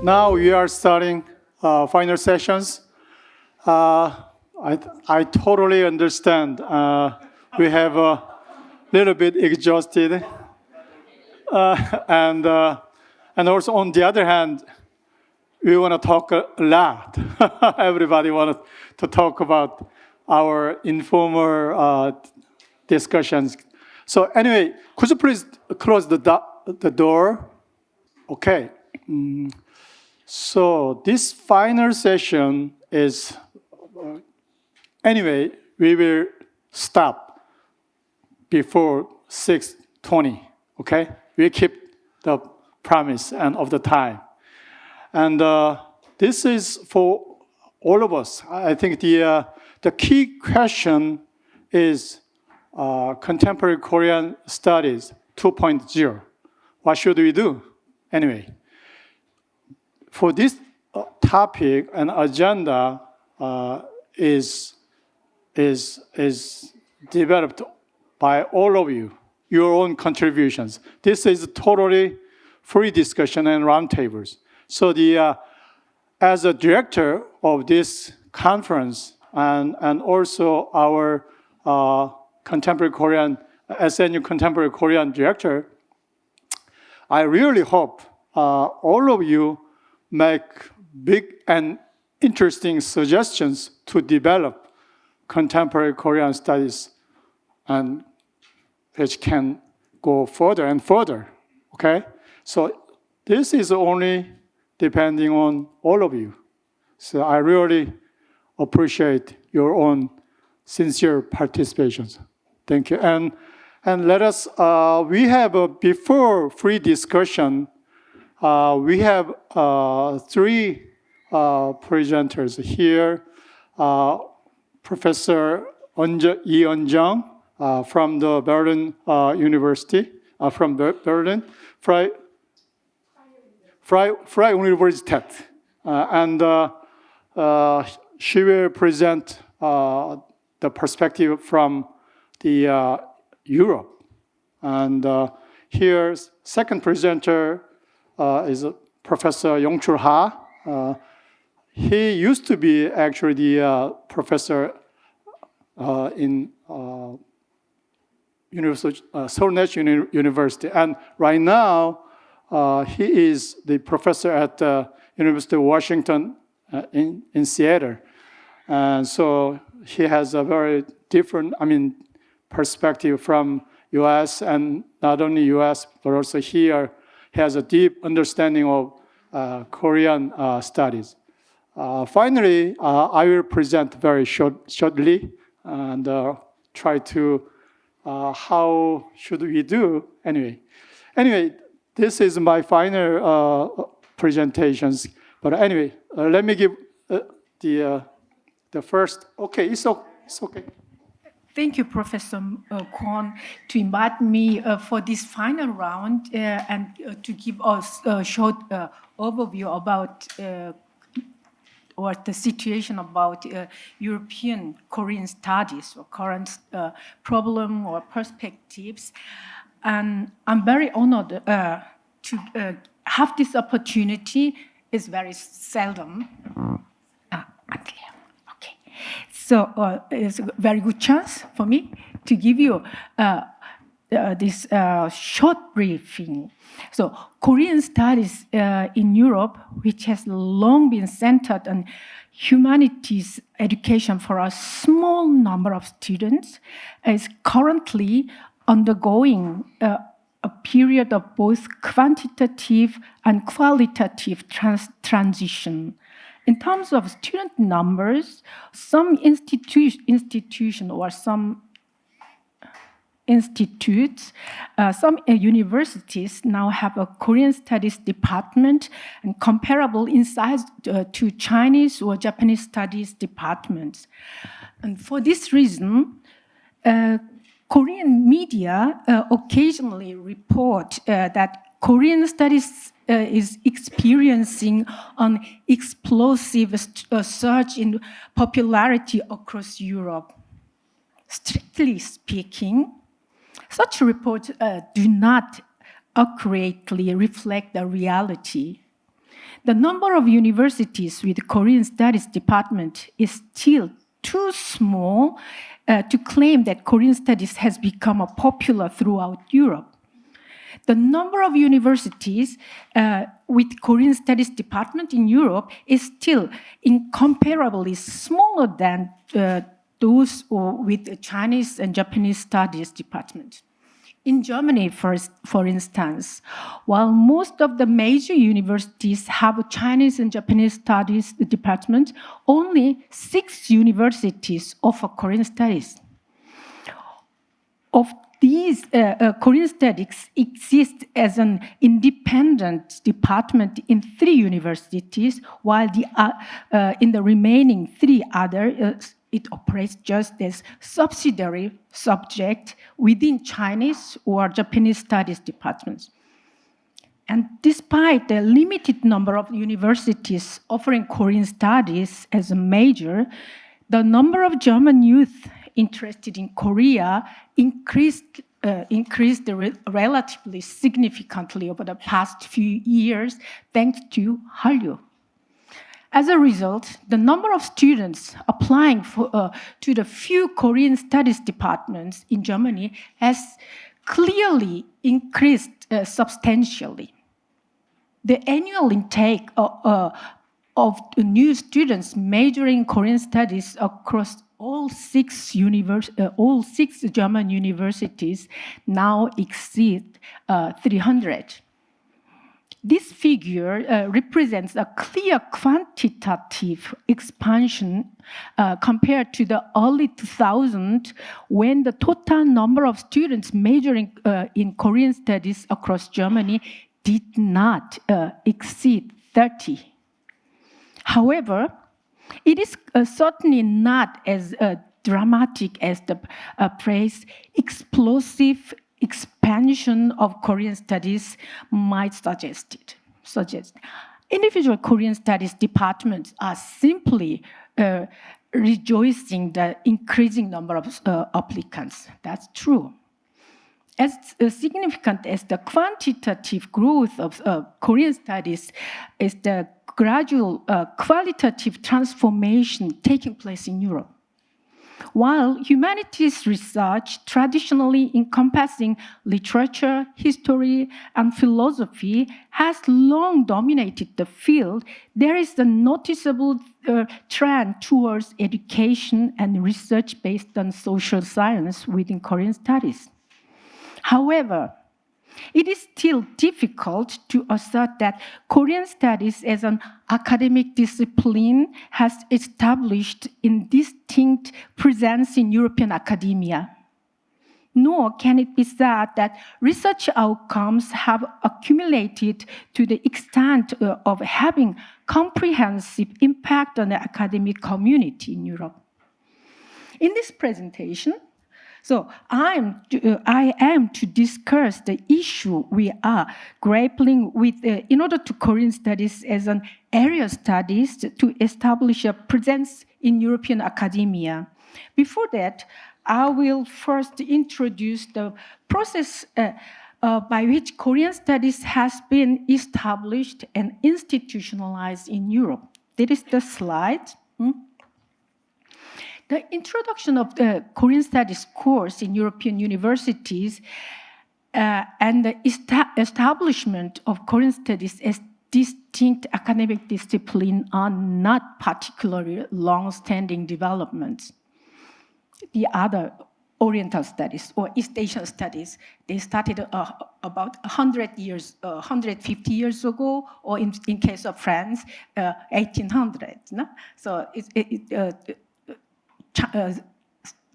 now we are starting final sessions. I totally understand. We have a little bit exhausted. And also on the other hand, we want to talk a lot. Everybody wants to talk about our informal discussions. So anyway, could you please close the door? Okay. So this final session is, anyway, we will stop before 6:20, okay? We keep the promise and of the time. And this is for all of us. I think the key question is contemporary Korean studies 2.0. What should we do? Anyway, for this topic and agenda is developed by all of you, your own contributions. This is totally free discussion and roundtables. So as a director of this conference and also our contemporary Korean, SNU Contemporary Korean director, I really hope all of you make big and interesting suggestions to develop contemporary Korean studies and which can go further and further, okay? So this is only depending on all of you. So I really appreciate your own sincere participations. Thank you. And let us, we have before free discussion, we have three presenters here. Professor Lee Eun-jung from the Berlin University, from Berlin, Freie Universität. And she will present the perspective from the Europe. And here, second presenter is Professor Yong-chul Ha. He used to be actually the professor in Seoul National University. And right now, he is the professor at the University of Washington in Seattle. And so he has a very different, perspective from US, and not only US, but also here, he has a deep understanding of Korean studies. Finally, I will present very shortly and try to, how should we do? Anyway, this is my final presentations. But anyway, let me give the first. Okay, it's okay. Thank you, Professor Kwon, to invite me for this final round and to give us a short overview about the situation about European Korean studies or current problem or perspectives. And I'm very honored to have this opportunity. It's very seldom. So it's a very good chance for me to give you this short briefing. So Korean studies in Europe, which has long been centered on humanities education for a small number of students, is currently undergoing a period of both quantitative and qualitative transition. In terms of student numbers, some institution or some institutes, some universities now have a Korean studies department and comparable in size to Chinese or Japanese studies departments. And for this reason, Korean media occasionally report that Korean studies is experiencing an explosive surge in popularity across Europe. Strictly speaking, such reports do not accurately reflect the reality. The number of universities with Korean Studies department is still too small to claim that Korean Studies has become popular throughout Europe. The number of universities with Korean Studies department in Europe is still incomparably smaller than those with Chinese and Japanese Studies department. In Germany, for instance, while most of the major universities have a Chinese and Japanese Studies department, only 6 universities offer Korean Studies. Of these, Korean Studies exist as an independent department in 3 universities, while in the remaining 3 others, it operates just as subsidiary subject within Chinese or Japanese Studies departments. And despite the limited number of universities offering Korean Studies as a major, the number of German youth interested in Korea increased relatively significantly over the past few years thanks to Hallyu. As a result, the number of students applying to the few Korean Studies departments in Germany has clearly increased substantially. The annual intake of new students majoring in Korean Studies across all 6 German universities now exceed 300. This figure represents a clear quantitative expansion compared to the early 2000s, when the total number of students majoring in Korean Studies across Germany did not exceed 30. However, it is certainly not as dramatic as the phrase explosive expansion of Korean Studies might suggest. Individual Korean Studies departments are simply rejoicing the increasing number of applicants. That's true. As significant as the quantitative growth of Korean Studies is the gradual qualitative transformation taking place in Europe. While humanities research, traditionally encompassing literature, history, and philosophy, has long dominated the field, there is a noticeable trend towards education and research based on social science within Korean Studies. However, it is still difficult to assert that Korean Studies as an academic discipline has established in distinct presence in European academia. Nor can it be said that research outcomes have accumulated to the extent of having comprehensive impact on the academic community in Europe. In this presentation, I am to discuss the issue we are grappling with in order to Korean Studies as an area of studies to establish a presence in European academia. Before that, I will first introduce the process by which Korean Studies has been established and institutionalized in Europe. That is the slide. The introduction of the Korean Studies course in European universities and the establishment of Korean Studies as distinct academic discipline are not particularly long-standing developments. The other Oriental studies or East Asian studies, they started about 150 years ago, or in case of France, 1800. No? So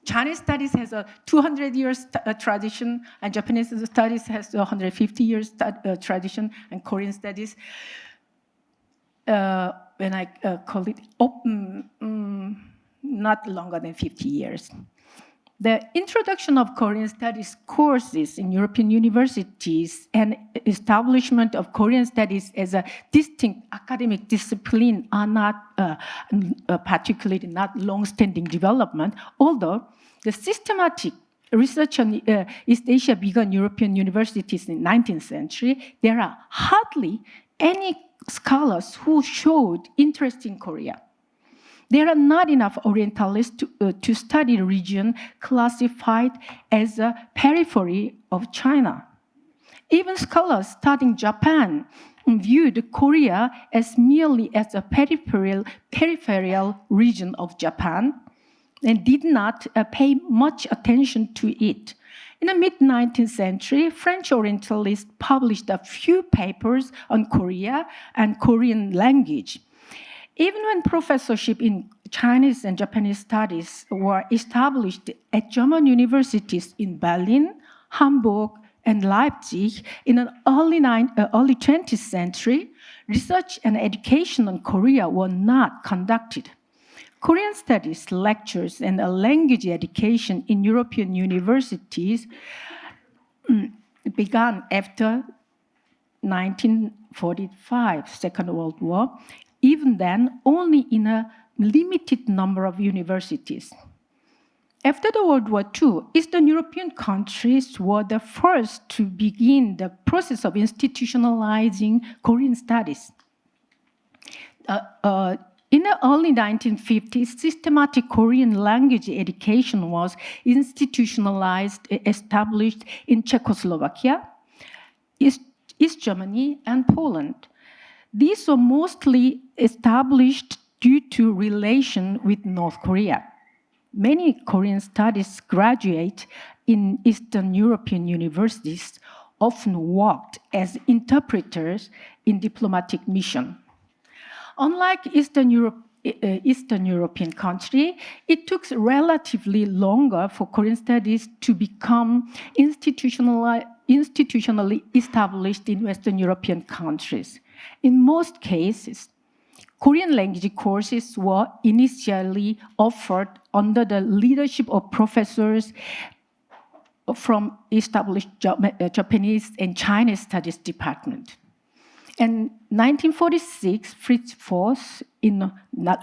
Chinese studies has a 200 years tradition, and Japanese studies has 150 years tradition, and Korean studies, when I call it not longer than 50 years. The introduction of Korean studies courses in European universities and establishment of Korean studies as a distinct academic discipline are not particularly not long-standing development, although the systematic research on East Asia began European universities in the 19th century. There are hardly any scholars who showed interest in Korea. There are not enough Orientalists to study the region classified as a periphery of China. Even scholars studying Japan viewed Korea as merely as a peripheral region of Japan and did not pay much attention to it. In the mid-19th century, French Orientalists published a few papers on Korea and Korean language. Even when professorship in Chinese and Japanese studies were established at German universities in Berlin, Hamburg, and Leipzig in the early 20th century, research and education on Korea were not conducted. Korean studies, lectures, and language education in European universities began after 1945, Second World War, even then only in a limited number of universities. After the World War II, Eastern European countries were the first to begin the process of institutionalizing Korean studies. In the early 1950s, systematic Korean language education was institutionalized, established in Czechoslovakia, East Germany, and Poland. These were mostly established due to relation with North Korea. Many Korean studies graduates in Eastern European universities often worked as interpreters in diplomatic mission. Unlike Eastern European country, it took relatively longer for Korean studies to become institutionally established in Western European countries. In most cases, Korean language courses were initially offered under the leadership of professors from established Japanese and Chinese studies department. In 1946, Fritz Voss in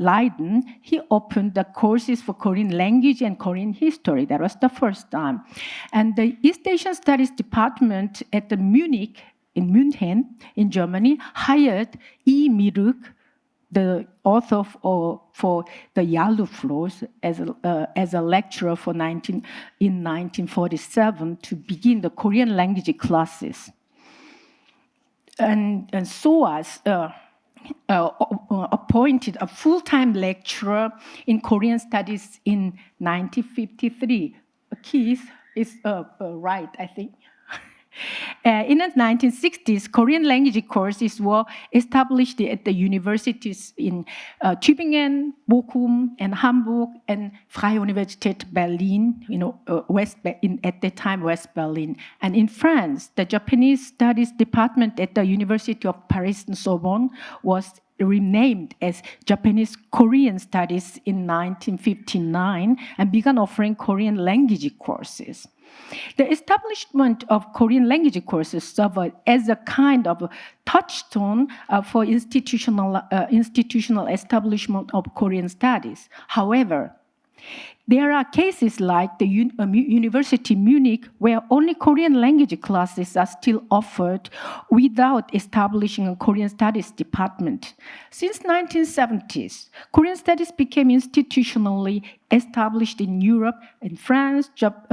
Leiden, he opened the courses for Korean language and Korean history. That was the first time. And the East Asian Studies Department at the Munich, in München, in Germany, hired E. Miruk, the author for the Yalu Flows, as a lecturer in 1947 to begin the Korean language classes. And SOAS appointed a full-time lecturer in Korean studies in 1953. Keith is right, I think. In the 1960s, Korean language courses were established at the universities in Tübingen, Bochum, and Hamburg, and Freie Universität Berlin, at the time West Berlin. And in France, the Japanese Studies Department at the University of Paris and Sorbonne was renamed as Japanese Korean Studies in 1959 and began offering Korean language courses. The establishment of Korean language courses served as a kind of touchstone for institutional establishment of Korean studies. However, there are cases like the University Munich where only Korean language classes are still offered without establishing a Korean studies department. Since 1970s, Korean studies became institutionally established in Europe, in France,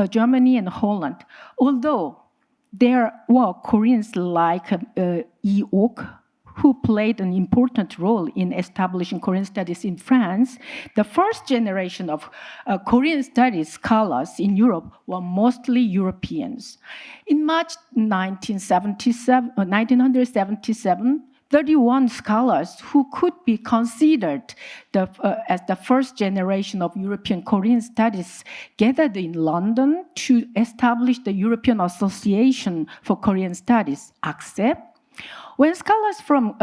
Germany, and Holland. Although there were Koreans like Yi Ok, who played an important role in establishing Korean studies in France, the first generation of Korean studies scholars in Europe were mostly Europeans. In March 1977, 31 scholars who could be considered as the first generation of European Korean studies gathered in London to establish the European Association for Korean Studies, ACCEP. When scholars from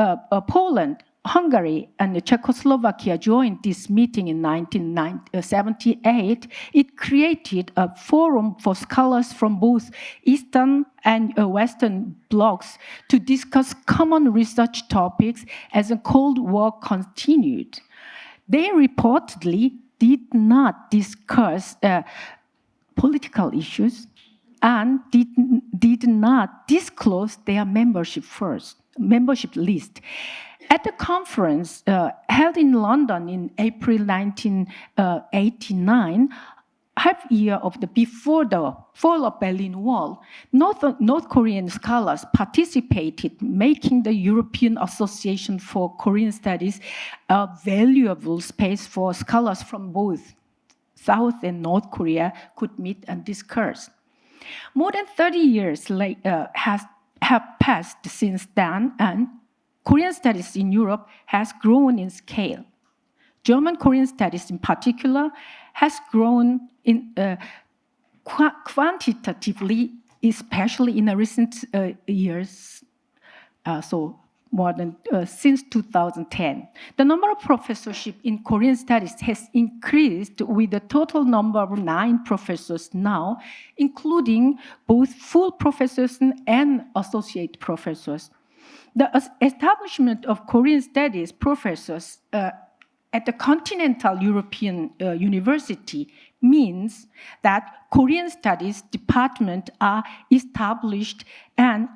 Poland, Hungary, and Czechoslovakia joined this meeting in 1978, it created a forum for scholars from both Eastern and Western blocs to discuss common research topics as the Cold War continued. They reportedly did not discuss political issues and did not disclose their membership list. At the conference held in London in April 1989, half year before the fall of Berlin Wall, North Korean scholars participated, making the European Association for Korean Studies a valuable space for scholars from both South and North Korea could meet and discuss. More than 30 years have passed since then, and Korean studies in Europe has grown in scale. German Korean studies in particular has grown in quantitatively, especially in the recent years, so more than since 2010. The number of professorship in Korean studies has increased with a total number of 9 professors now, including both full professors and associate professors. The establishment of Korean studies professors at the continental European university means that Korean studies departments are established and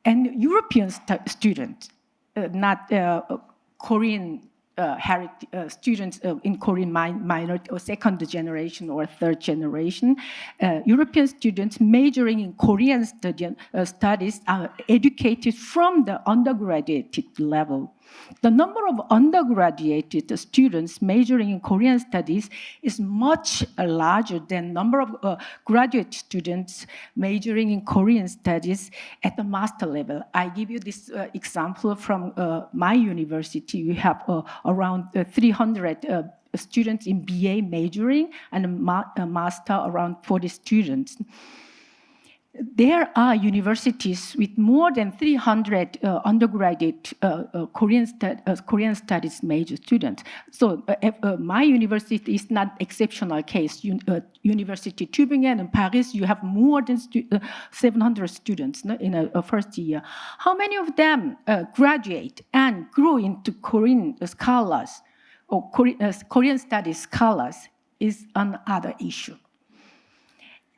European students, not Korean students in Korean minority or second generation or third generation. European students majoring in Korean studies are educated from the undergraduate level. The number of undergraduate students majoring in Korean studies is much larger than number of graduate students majoring in Korean studies at the master level. I give you this example from my university. We have around 300 students in BA majoring and a master around 40 students. There are universities with more than 300 undergraduate Korean studies major students. So my university is not exceptional case. University Tübingen and Paris, you have more than 700 students in a first year. How many of them graduate and grow into Korean scholars or Korean studies scholars is another issue.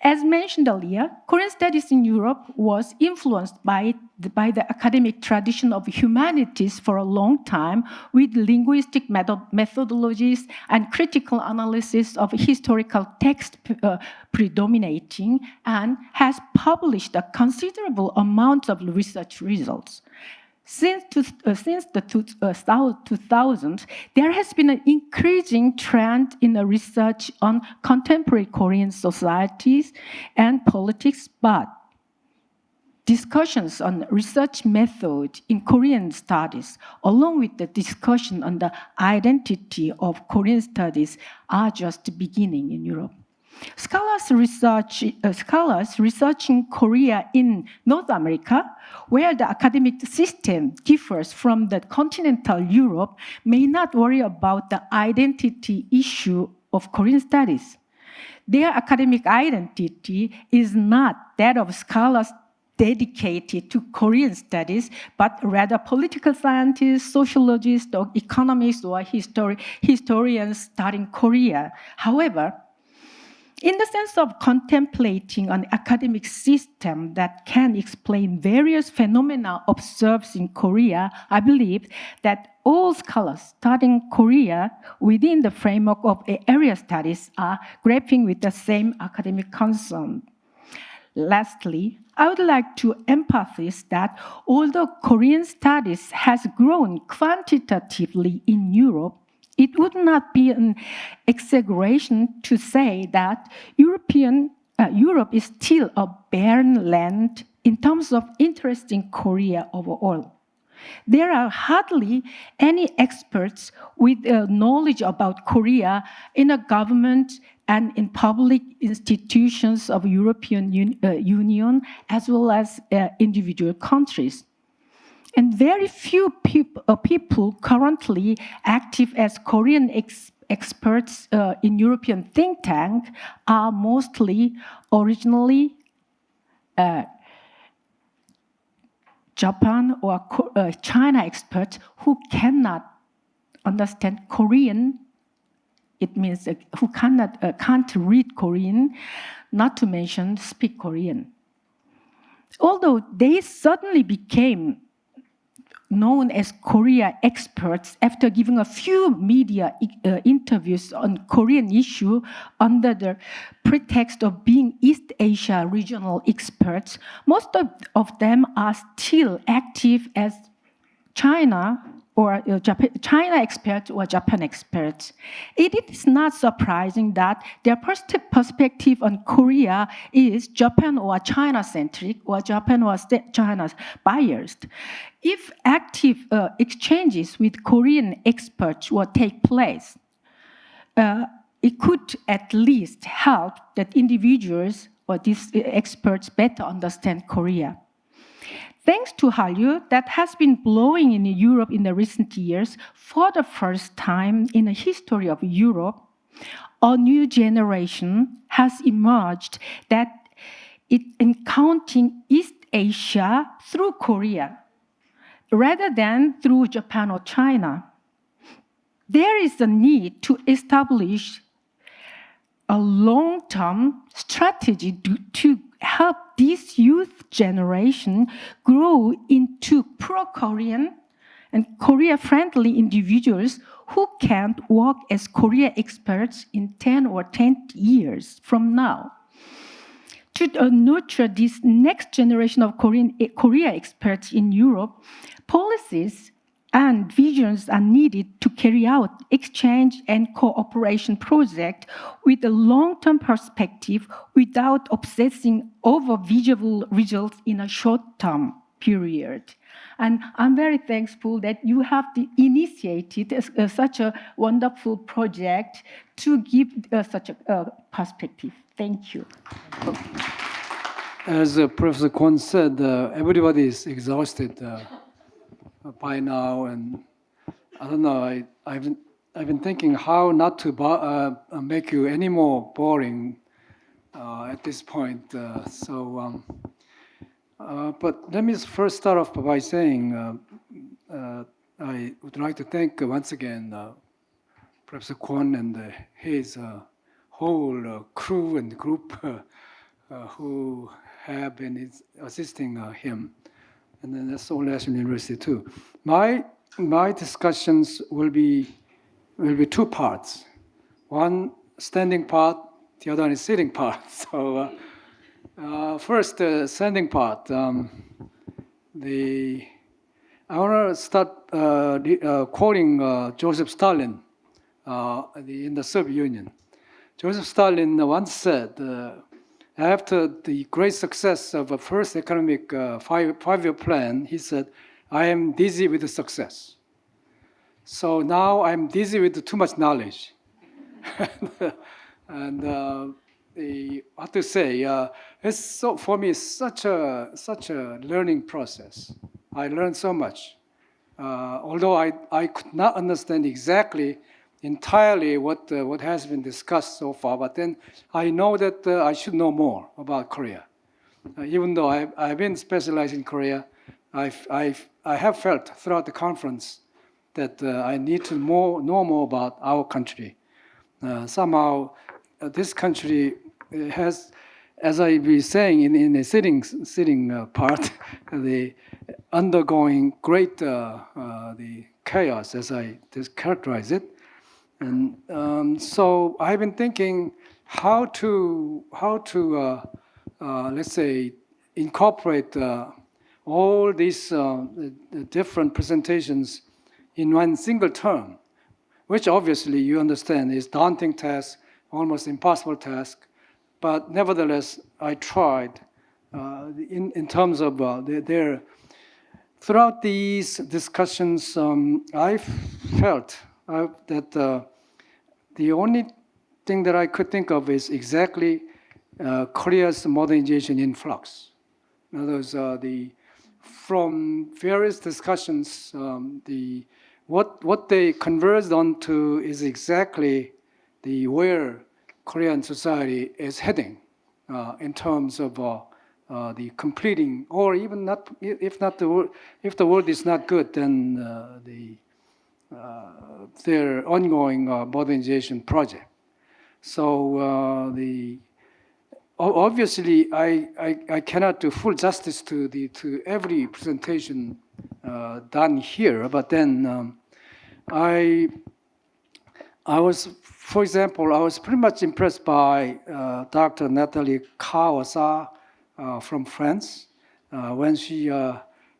As mentioned earlier, Korean studies in Europe was influenced by the academic tradition of humanities for a long time, with linguistic methodologies and critical analysis of historical text predominating, and has published a considerable amount of research results. Since the 2000s, there has been an increasing trend in the research on contemporary Korean societies and politics, but discussions on research method in Korean studies, along with the discussion on the identity of Korean studies, are just beginning in Europe. Scholars researching Korea in North America, where the academic system differs from the continental Europe, may not worry about the identity issue of Korean studies. Their academic identity is not that of scholars dedicated to Korean studies, but rather political scientists, sociologists, or economists, or historians studying Korea. However, in the sense of contemplating an academic system that can explain various phenomena observed in Korea, I believe that all scholars studying Korea within the framework of area studies are grappling with the same academic concern. Lastly, I would like to emphasize that although Korean studies has grown quantitatively in Europe, it would not be an exaggeration to say that Europe is still a barren land in terms of interest in Korea overall. There are hardly any experts with knowledge about Korea in a government and in public institutions of European Union, as well as individual countries. And very few people currently active as Korean experts in European think tank are mostly originally Japan or China experts who cannot understand Korean. It means who can't read Korean, not to mention speak Korean. Although they suddenly became known as Korea experts after giving a few media interviews on Korean issue under the pretext of being East Asia regional experts. Most of them are still active as China or China experts or Japan experts. It is not surprising that their perspective on Korea is Japan or China-centric or Japan or China biased. If active exchanges with Korean experts will take place, it could at least help that individuals or these experts better understand Korea. Thanks to Hallyu, that has been blowing in Europe in the recent years, for the first time in the history of Europe, a new generation has emerged that is encountering East Asia through Korea, rather than through Japan or China. There is a need to establish a long-term strategy to help this youth generation grow into pro-Korean and Korea-friendly individuals who can work as Korea experts in 10 or 20 years from now. To nurture this next generation of Korea experts in Europe, policies and visions are needed to carry out exchange and cooperation projects with a long-term perspective without obsessing over visible results in a short-term period. And I'm very thankful that you have initiated such a wonderful project to give such a perspective. Thank you. As Professor Kwon said, everybody is exhausted by now, and I don't know. I've been thinking how not to make you any more boring at this point. But let me first start off by saying I would like to thank once again Professor Kwon and his whole crew and group who have been assisting him. And then that's Seoul National University too. My discussions will be two parts. One standing part, the other one is sitting part. So first, the standing part. I want to start quoting Joseph Stalin in the Soviet Union. Joseph Stalin once said, after the great success of a first economic five-year plan, he said, I am dizzy with the success. So now I'm dizzy with too much knowledge. And what to say, for me, it's such a learning process. I learned so much. Although I could not understand exactly entirely what has been discussed so far, but then I know that I should know more about Korea. Even though I've been specialized in Korea, I have felt throughout the conference that I need to know more about our country. Somehow, this country has, as I be saying in the sitting part, the undergoing great the chaos, as I just characterize it. And so I've been thinking how to let's say incorporate all these different presentations in one single term, which obviously you understand is daunting task, almost impossible task, but nevertheless I tried in terms of their throughout these discussions. I felt that the only thing that I could think of is exactly Korea's modernization in flux. In other words, from various discussions, what they converged onto is exactly where Korean society is heading in terms of the completing, or even not, if the word is not good, then their ongoing modernization project. So obviously I cannot do full justice to every presentation done here. But then I was, for example, I was pretty much impressed by Dr. Nathalie Kawasa from France when she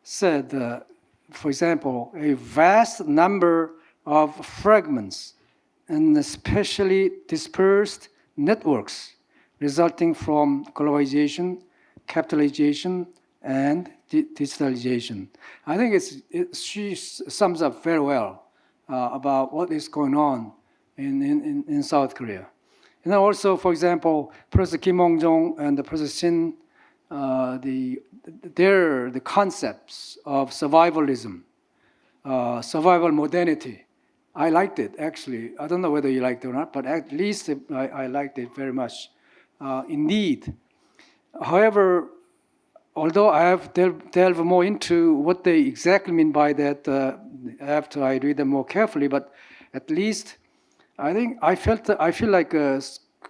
said, for example, a vast number of fragments and especially dispersed networks resulting from globalization, capitalization, and digitalization. I think she sums up very well about what is going on in South Korea. And then also, for example, Professor Kim Hong-jong and Professor Shin, the concepts of survivalism, survival modernity. I liked it, actually. I don't know whether you liked it or not, but at least I liked it very much. Indeed. However, although I have delved more into what they exactly mean by that after I read them more carefully, but at least I feel like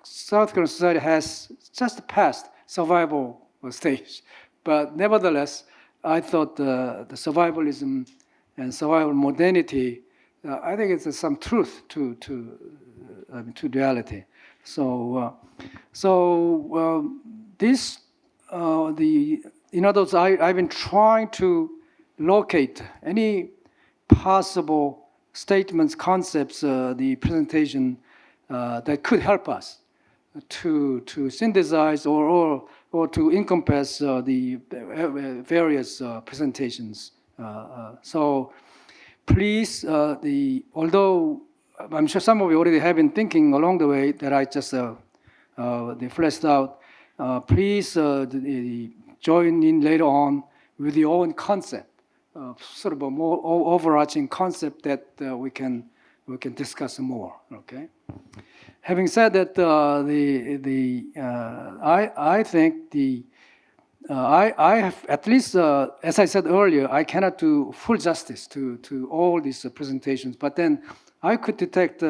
South Korean society has just passed survival stage. But nevertheless, I thought the survivalism and survival modernity, I think it's some truth to reality. So this, in other words, I've been trying to locate any possible statements, concepts, the presentation that could help us to synthesize or to encompass the various presentations. So please, although I'm sure some of you already have been thinking along the way that I just fleshed out, please join in later on with your own concept, sort of a more overarching concept that we can discuss more. Okay. Having said that, I think I have at least, as I said earlier, I cannot do full justice to all these presentations, but then I could detect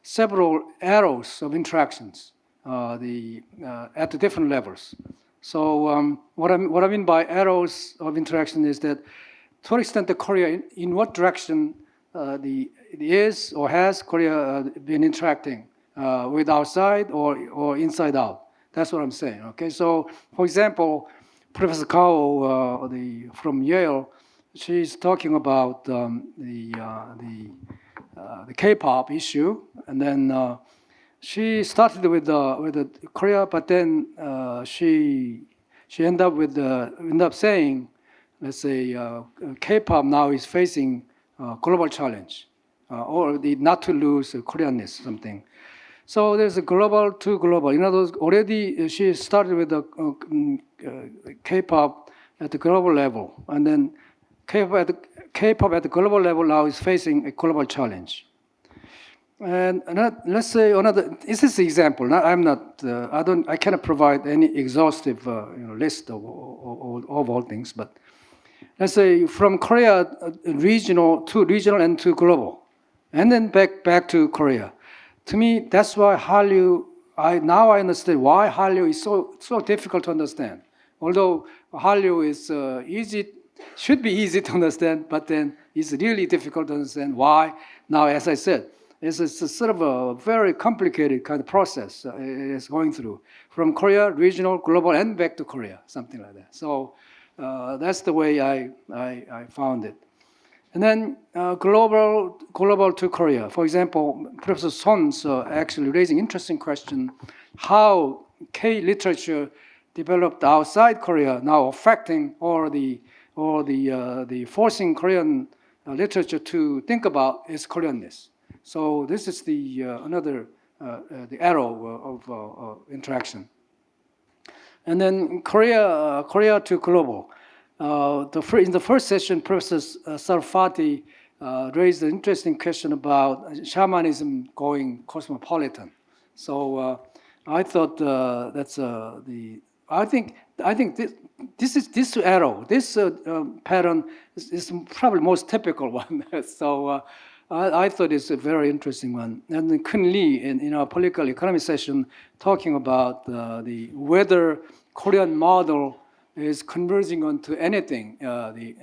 several arrows of interactions at the different levels. So what I mean by arrows of interaction is that to what extent the Korea, in what direction is or has Korea been interacting with outside or inside out. That's what I'm saying. Okay. So, for example, Professor Kao from Yale, she's talking about the K-pop issue, and then she started with Korea, but then she ended up saying, let's say, K-pop now is facing global challenge, or the not to lose Koreanness, something. So there's a global to global. In other words, already she started with the K-pop at the global level, and then K-pop at the global level now is facing a global challenge. And let's say another. This is the example. I cannot provide any exhaustive list of all things, but let's say from Korea regional and to global, and then back to Korea. To me, that's why Hallyu. Now I understand why Hallyu is so difficult to understand. Although Hallyu is should be easy to understand, but then it's really difficult to understand why. Now, as I said, it's a sort of a very complicated kind of process it's going through from Korea, regional, global, and back to Korea, something like that. So that's the way I found it. And then global to Korea. For example, Professor Son's actually raising interesting question, how K-literature developed outside Korea now affecting or the forcing Korean literature to think about its Koreanness. So this is the another the arrow of interaction. And then Korea to global. In the first session, Professor Sarfati raised an interesting question about shamanism going cosmopolitan. So I thought that's I think this arrow, this pattern is probably most typical one. So I thought it's a very interesting one. And then Kun Lee in our political economy session talking about the whether Korean model is converging onto anything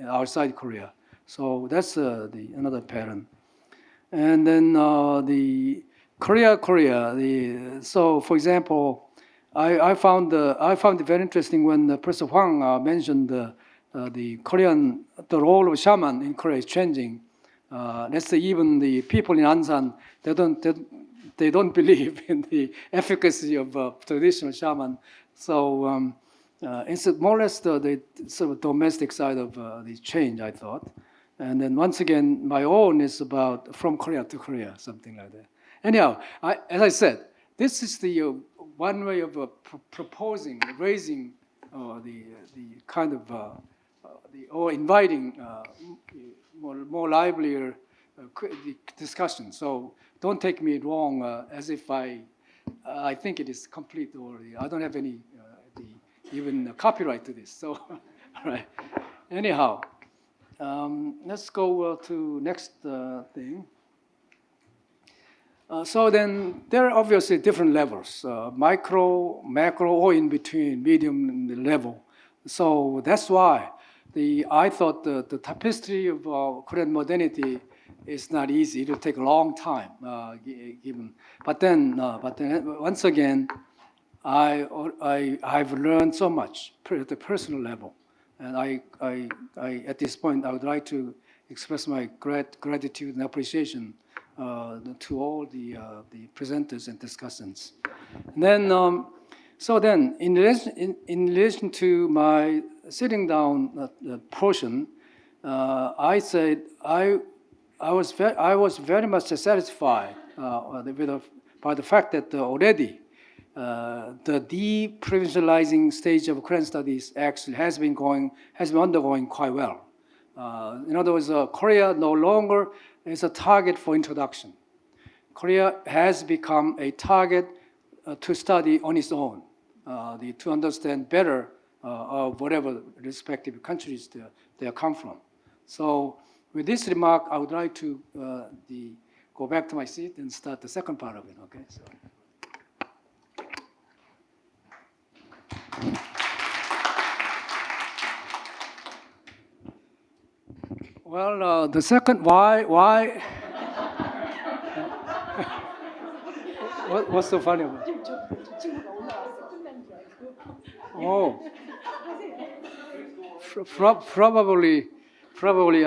outside Korea. So that's another pattern. And then the Korea. So for example, I found it very interesting when Professor Hwang mentioned the role of shaman in Korea is changing. Let's say even the people in Ansan, they don't believe in the efficacy of traditional shaman. So it's more or less the sort of domestic side of the change, I thought. And then once again, my own is about from Korea to Korea, something like that. Anyhow, as I said, this is the one way of proposing, raising the kind of or inviting more livelier discussion. So don't take me wrong as if I think it is complete or I don't have any even copyright to this. So, all right. Anyhow, let's go to next thing. So then there are obviously different levels, micro, macro, or in between, medium level. So that's why I thought the tapestry of Korean modernity is not easy. It will take a long time, given. But then once again, I've learned so much at the personal level, and I at this point I would like to express my gratitude and appreciation to all the presenters and discussants. And then, so then, in relation to my sitting down portion, I said I was very much satisfied by the fact that already the deprovincializing stage of Korean studies actually has been undergoing quite well. In other words, Korea no longer is a target for introduction. Korea has become a target to study on its own, to understand better of whatever respective countries they come from. So with this remark, I would like to go back to my seat and start the second part of it, okay? So. Well, the second, why? What's so funny about it? Oh, probably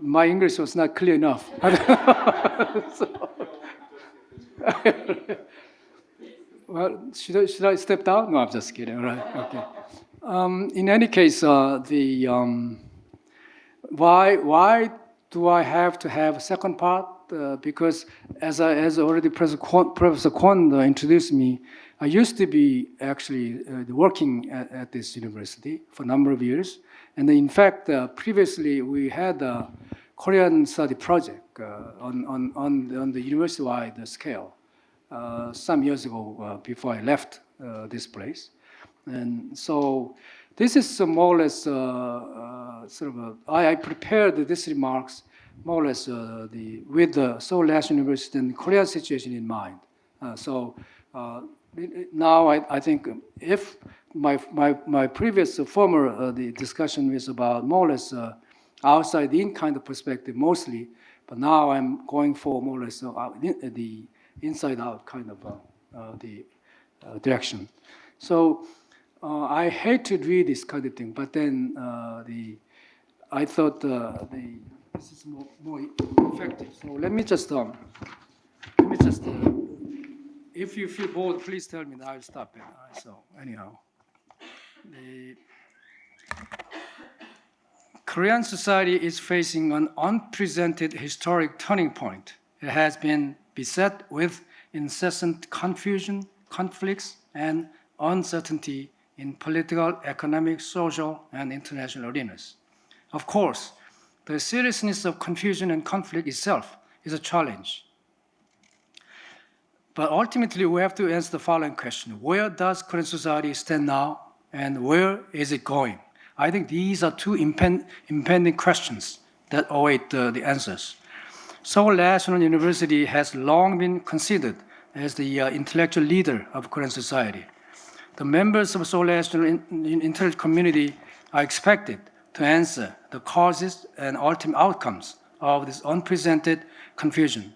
my English was not clear enough. So, well, should I step down? No, I'm just kidding. All right, okay. In any case, why do I have to have a second part? Because as already Professor Kwon introduced me, I used to be actually working at this university for a number of years. And in fact, previously we had a Korean study project on the university-wide scale some years ago before I left this place. And so this is more or less I prepared these remarks more or less with the Seoul National University and Korea situation in mind. Now I think if my previous former the discussion was about more or less outside in kind of perspective mostly, but now I'm going for more or less the inside out kind of the direction. So I hate to read this kind of thing, but then I thought this is more effective. So let me just if you feel bored, please tell me. I'll stop it. So anyhow, the Korean society is facing an unprecedented historic turning point. It has been beset with incessant confusion, conflicts, and uncertainty in political, economic, social, and international arenas. Of course, the seriousness of confusion and conflict itself is a challenge. But ultimately, we have to answer the following question. Where does Korean society stand now, and where is it going? I think these are two impending questions that await the answers. Seoul National University has long been considered as the intellectual leader of Korean society. The members of Seoul National intellectual community are expected to answer the causes and ultimate outcomes of this unprecedented confusion.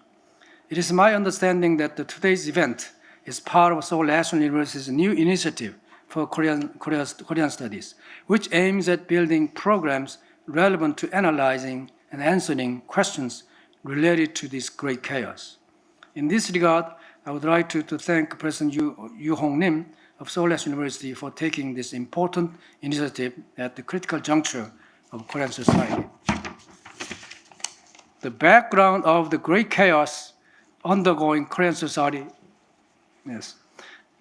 It is my understanding that today's event is part of Seoul National University's new initiative for Korean studies, which aims at building programs relevant to analyzing and answering questions related to this great chaos. In this regard, I would like to thank President Yoo Hong Lim of Seoul National University for taking this important initiative at the critical juncture of Korean society. The background of the great chaos undergoing Korean society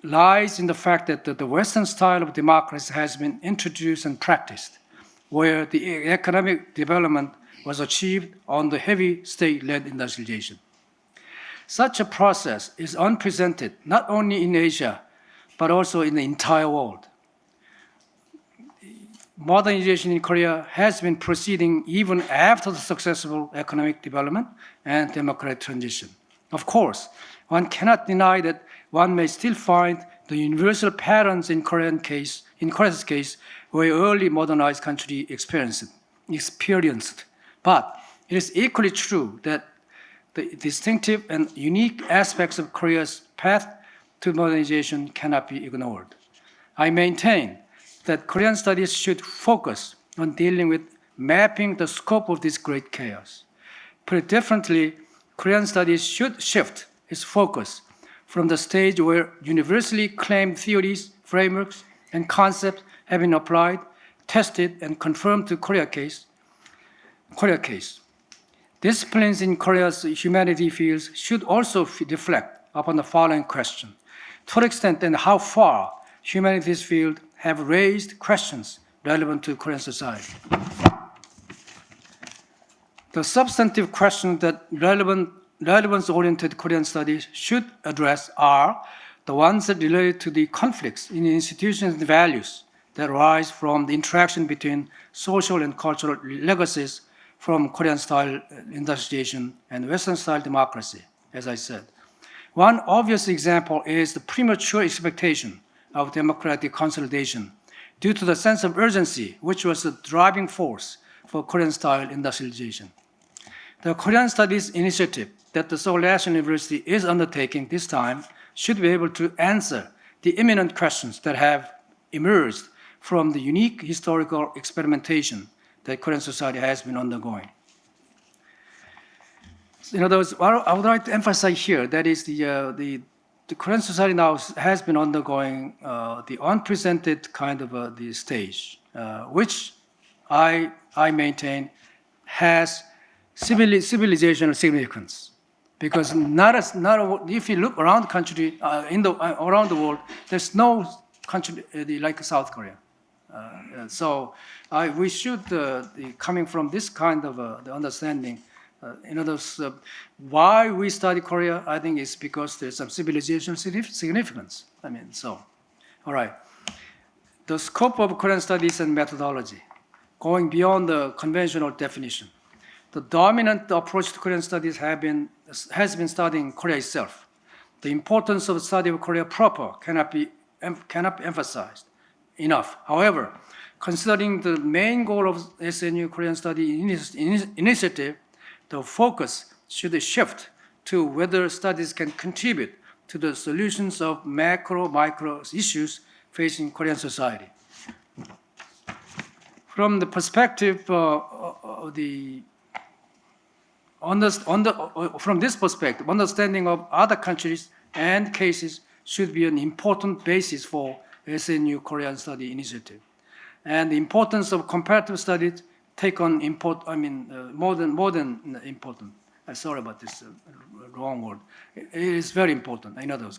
lies in the fact that the Western style of democracy has been introduced and practiced, where the economic development was achieved on the heavy state-led industrialization. Such a process is unprecedented not only in Asia, but also in the entire world. Modernization in Korea has been proceeding even after the successful economic development and democratic transition. Of course, one cannot deny that one may still find the universal patterns in Korea's case, where early modernized country experienced. But it is equally true that the distinctive and unique aspects of Korea's path to modernization cannot be ignored. I maintain that Korean studies should focus on dealing with mapping the scope of this great chaos. Put it differently, Korean studies should shift its focus from the stage where universally claimed theories, frameworks, and concepts have been applied, tested, and confirmed to Korea case. Disciplines in Korea's humanities fields should also reflect upon the following question: to what extent and how far humanities fields have raised questions relevant to Korean society. The substantive questions that relevance-oriented Korean studies should address are the ones that relate to the conflicts in institutions and values that arise from the interaction between social and cultural legacies from Korean-style industrialization and Western-style democracy, as I said. One obvious example is the premature expectation of democratic consolidation due to the sense of urgency, which was the driving force for Korean-style industrialization. The Korean Studies Initiative that the Seoul National University is undertaking this time should be able to answer the imminent questions that have emerged from the unique historical experimentation that Korean society has been undergoing. In other words, what I would like to emphasize here, that is the Korean society now has been undergoing the unprecedented kind of the stage, which I maintain has civilizational significance. Because if you look around the country, around the world, there's no country like South Korea. So we should, coming from this kind of the understanding, in other words, why we study Korea, I think it's because there's some civilizational significance. All right. The scope of Korean studies and methodology, going beyond the conventional definition. The dominant approach to Korean studies has been studying Korea itself. The importance of the study of Korea proper cannot be emphasized enough. However, considering the main goal of SNU Korean Study Initiative, the focus should shift to whether studies can contribute to the solutions of macro-micro issues facing Korean society. From the perspective from this perspective, understanding of other countries and cases should be an important basis for SNU Korean Study Initiative. And the importance of comparative studies take on more than important. Sorry about this wrong word. It is very important. I know those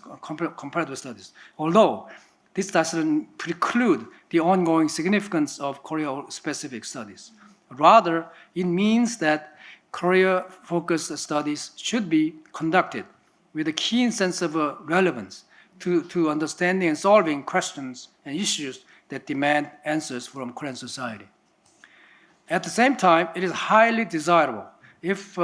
comparative studies. Although this doesn't preclude the ongoing significance of Korea-specific studies. Rather, it means that Korea-focused studies should be conducted with a keen sense of relevance to understanding and solving questions and issues that demand answers from Korean society. At the same time, it is highly desirable if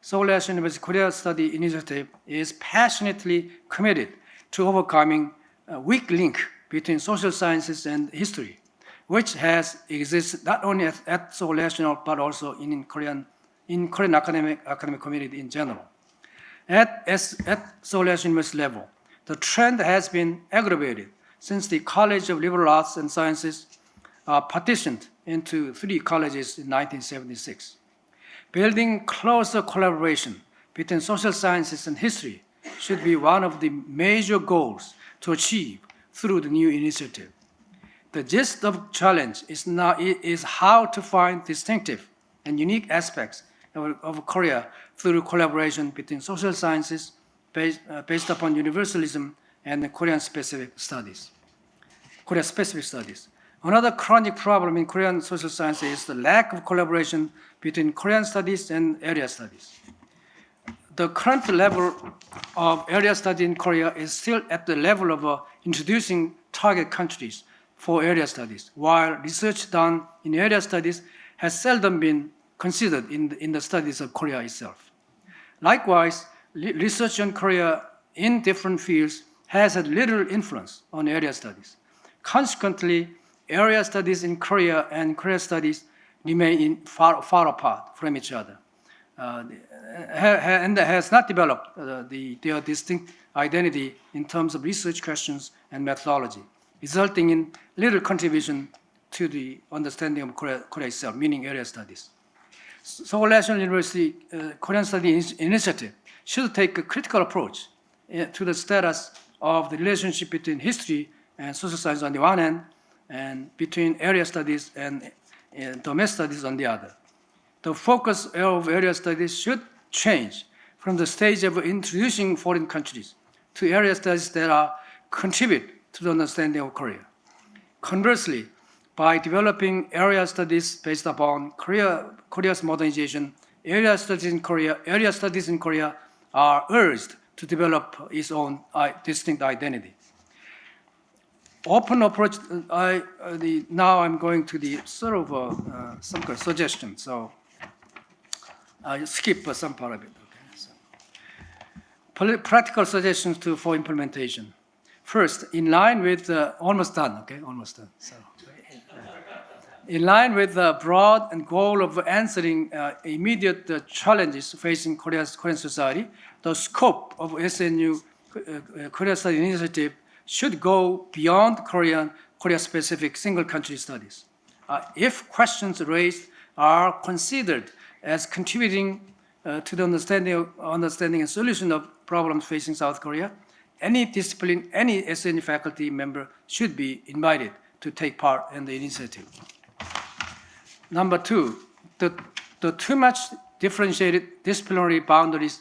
Seoul National University Korea Study Initiative is passionately committed to overcoming a weak link between social sciences and history, which has existed not only at Seoul National but also in Korean academic community in general. At Seoul National University level, the trend has been aggravated since the College of Liberal Arts and Sciences partitioned into 3 colleges in 1976. Building closer collaboration between social sciences and history should be one of the major goals to achieve through the new initiative. The gist of the challenge is how to find distinctive and unique aspects of Korea through collaboration between social sciences based upon universalism and Korean-specific studies. Korea-specific studies. Another chronic problem in Korean social sciences is the lack of collaboration between Korean studies and area studies. The current level of area study in Korea is still at the level of introducing target countries for area studies, while research done in area studies has seldom been considered in the studies of Korea itself. Likewise, research on Korea in different fields has had little influence on area studies. Consequently, area studies in Korea and Korea studies remain far apart from each other, and has not developed their distinct identity in terms of research questions and methodology, resulting in little contribution to the understanding of Korea itself, meaning area studies. Seoul National University Korean Studies Initiative should take a critical approach to the status of the relationship between history and social science on the one hand, and between area studies and domestic studies on the other. The focus of area studies should change from the stage of introducing foreign countries to area studies that contribute to the understanding of Korea. Conversely, by developing area studies based upon Korea's modernization, area studies in Korea are urged to develop its own distinct identity. Open approach. Now I'm going to the sort of some kind of suggestion. So I skip some part of it. Okay. So, practical suggestions for implementation. First, in line with almost done. Okay, almost done. So, in line with the broad and goal of answering immediate challenges facing Korean society, the scope of SNU Korea Study Initiative should go beyond Korea-specific single-country studies. If questions raised are considered as contributing to the understanding and solution of problems facing South Korea, any discipline, any SNU faculty member should be invited to take part in the initiative. Number 2, the too much differentiated disciplinary boundaries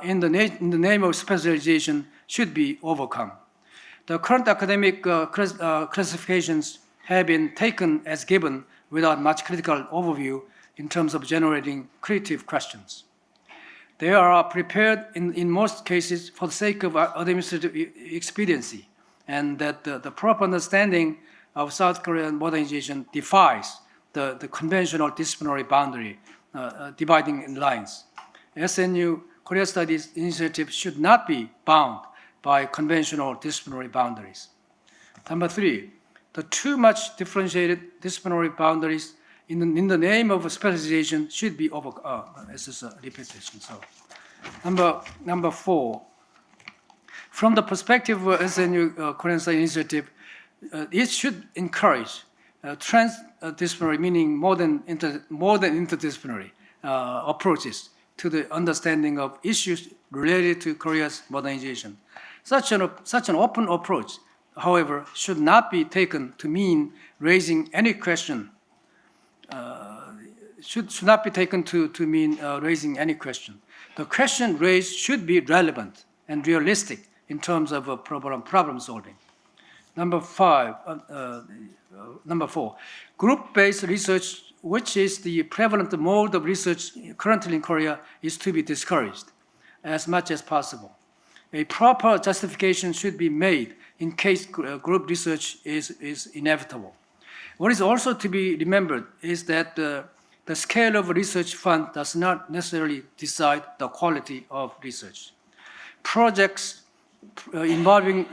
in the name of specialization should be overcome. The current academic classifications have been taken as given without much critical overview in terms of generating creative questions. They are prepared in most cases for the sake of administrative expediency, and that the proper understanding of South Korean modernization defies the conventional disciplinary boundary dividing in lines. SNU Korea Studies Initiative should not be bound by conventional disciplinary boundaries. Number 3, the too much differentiated disciplinary boundaries in the name of specialization should be overcome. This is a repetition. So, number 4, from the perspective of SNU Korean Studies Initiative, it should encourage transdisciplinary, meaning more than interdisciplinary approaches to the understanding of issues related to Korea's modernization. Such an open approach, however, should not be taken to mean raising any question. Should not be taken to mean raising any question. The question raised should be relevant and realistic in terms of problem solving. Number 4, group-based research, which is the prevalent mode of research currently in Korea, is to be discouraged as much as possible. A proper justification should be made in case group research is inevitable. What is also to be remembered is that the scale of a research fund does not necessarily decide the quality of research. Projects involving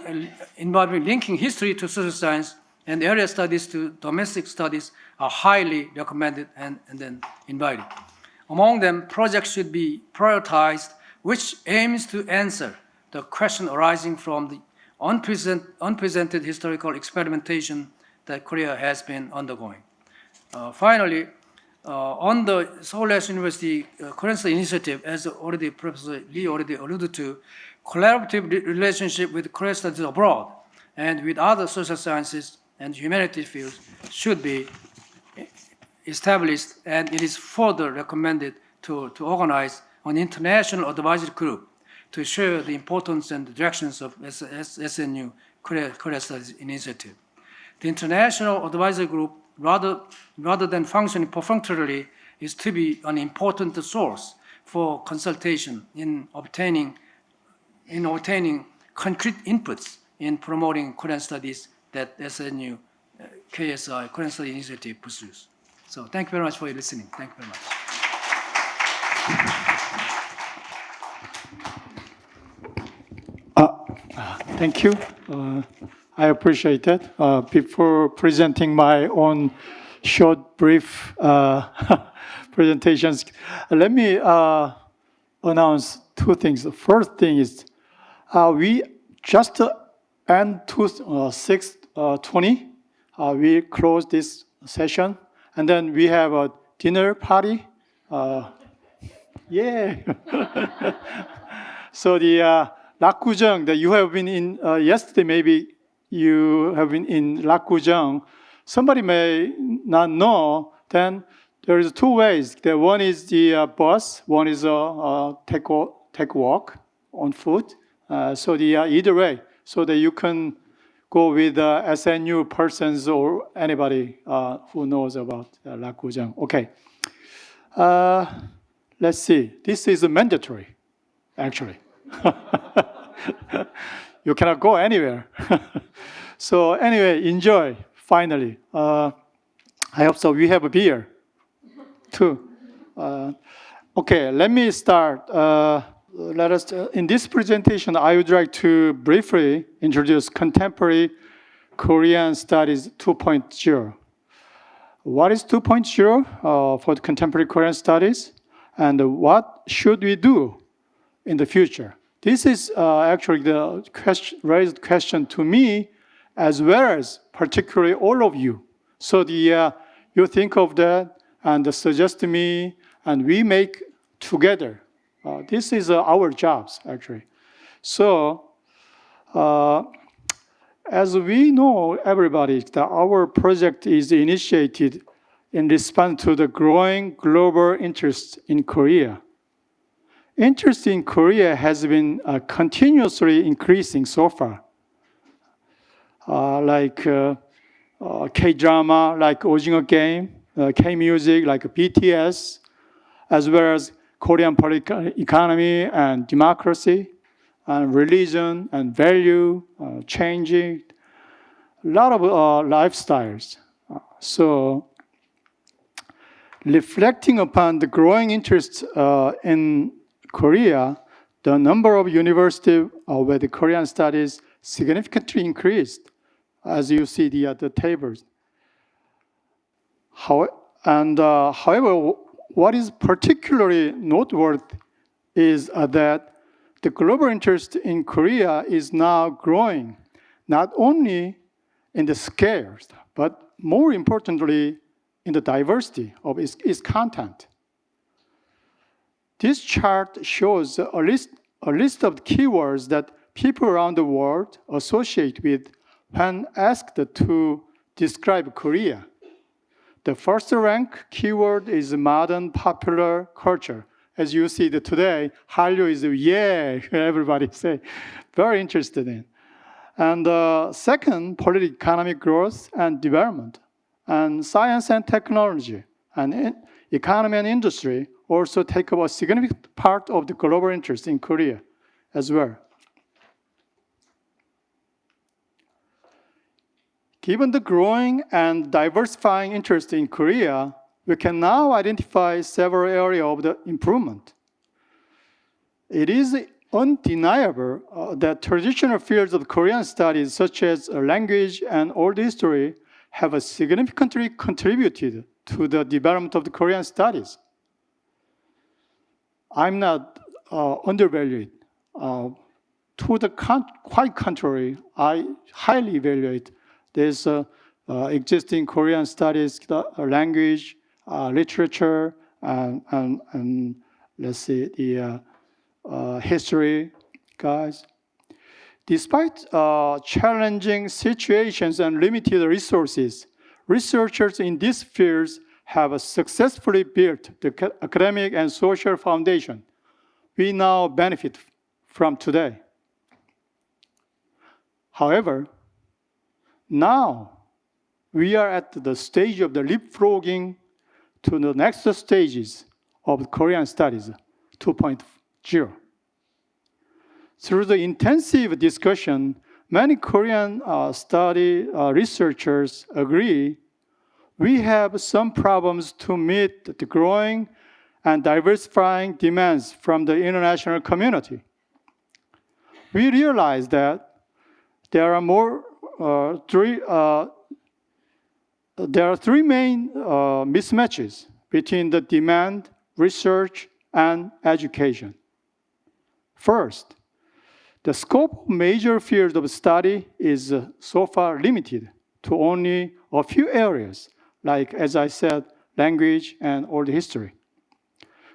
linking history to social science and area studies to domestic studies are highly recommended and then invited. Among them, projects should be prioritized which aims to answer the question arising from the unprecedented historical experimentation that Korea has been undergoing. Finally, on the Seoul National University Korean Studies Initiative, as already Professor Lee already alluded to, collaborative relationship with Korean studies abroad and with other social sciences and humanities fields should be established, and it is further recommended to organize an international advisory group to share the importance and the directions of SNU Korea Studies Initiative. The international advisory group, rather than functioning perfunctorily, is to be an important source for consultation in obtaining concrete inputs in promoting Korean studies that SNU KSI, Korean Studies Initiative, pursues. So thank you very much for your listening. Thank you very much. Thank you. I appreciate that. Before presenting my own short, brief presentations, let me announce two things. The first thing is we just end 6:20. We close this session, and then we have a dinner party. Yeah. So the Lakgujang that you have been in yesterday, maybe you have been in Lakgujang. Somebody may not know. Then there is two ways. The one is the bus. One is take walk on foot. So the either way, so that you can go with SNU persons or anybody who knows about Lakgujang. Okay. Let's see. This is mandatory, actually. You cannot go anywhere. So anyway, enjoy, finally. I hope so. We have a beer, too. Okay, let me start. In this presentation, I would like to briefly introduce Contemporary Korean Studies 2.0. What is 2.0 for the Contemporary Korean Studies? And what should we do in the future? This is actually the raised question to me, as well as particularly all of you. So you think of that and suggest to me, and we make together. This is our jobs, actually. So, as we know, everybody, that our project is initiated in response to the growing global interest in Korea. Interest in Korea has been continuously increasing so far. Like K-drama, like 오징어 Game, K-music, like BTS, as well as Korean political economy and democracy, and religion and value, changing, a lot of lifestyles. So, reflecting upon the growing interest in Korea, the number of universities where the Korean studies significantly increased, as you see the tables. However, what is particularly noteworthy is that the global interest in Korea is now growing, not only in the scale, but more importantly, in the diversity of its content. This chart shows a list of keywords that people around the world associate with when asked to describe Korea. The first rank keyword is modern popular culture. As you see today, Hallyu is everybody say, very interested in. And second, political economic growth and development, and science and technology, and economy and industry also take up a significant part of the global interest in Korea as well. Given the growing and diversifying interest in Korea, we can now identify several areas of the improvement. It is undeniable that traditional fields of Korean studies, such as language and old history, have significantly contributed to the development of the Korean studies. I'm not undervalued. To the quite contrary, I highly evaluate this existing Korean studies, language, literature, and let's see, the history, guys. Despite challenging situations and limited resources, researchers in these fields have successfully built the academic and social foundation we now benefit from today. However, now we are at the stage of the leapfrogging to the next stages of Korean studies 2.0. Through the intensive discussion, many Korean study researchers agree we have some problems to meet the growing and diversifying demands from the international community. We realize that there are three main mismatches between the demand, research, and education. First, the scope of major fields of study is so far limited to only a few areas, like, as I said, language and old history,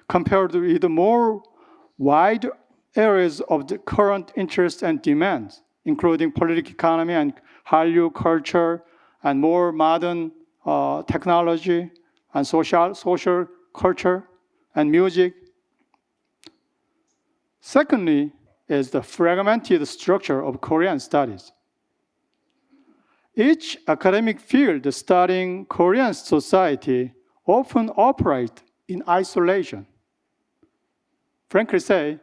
compared with the more wide areas of the current interest and demands, including political economy and Hallyu culture, and more modern technology and social culture and music. Secondly, is the fragmented structure of Korean studies. Each academic field studying Korean society often operate in isolation. Frankly say,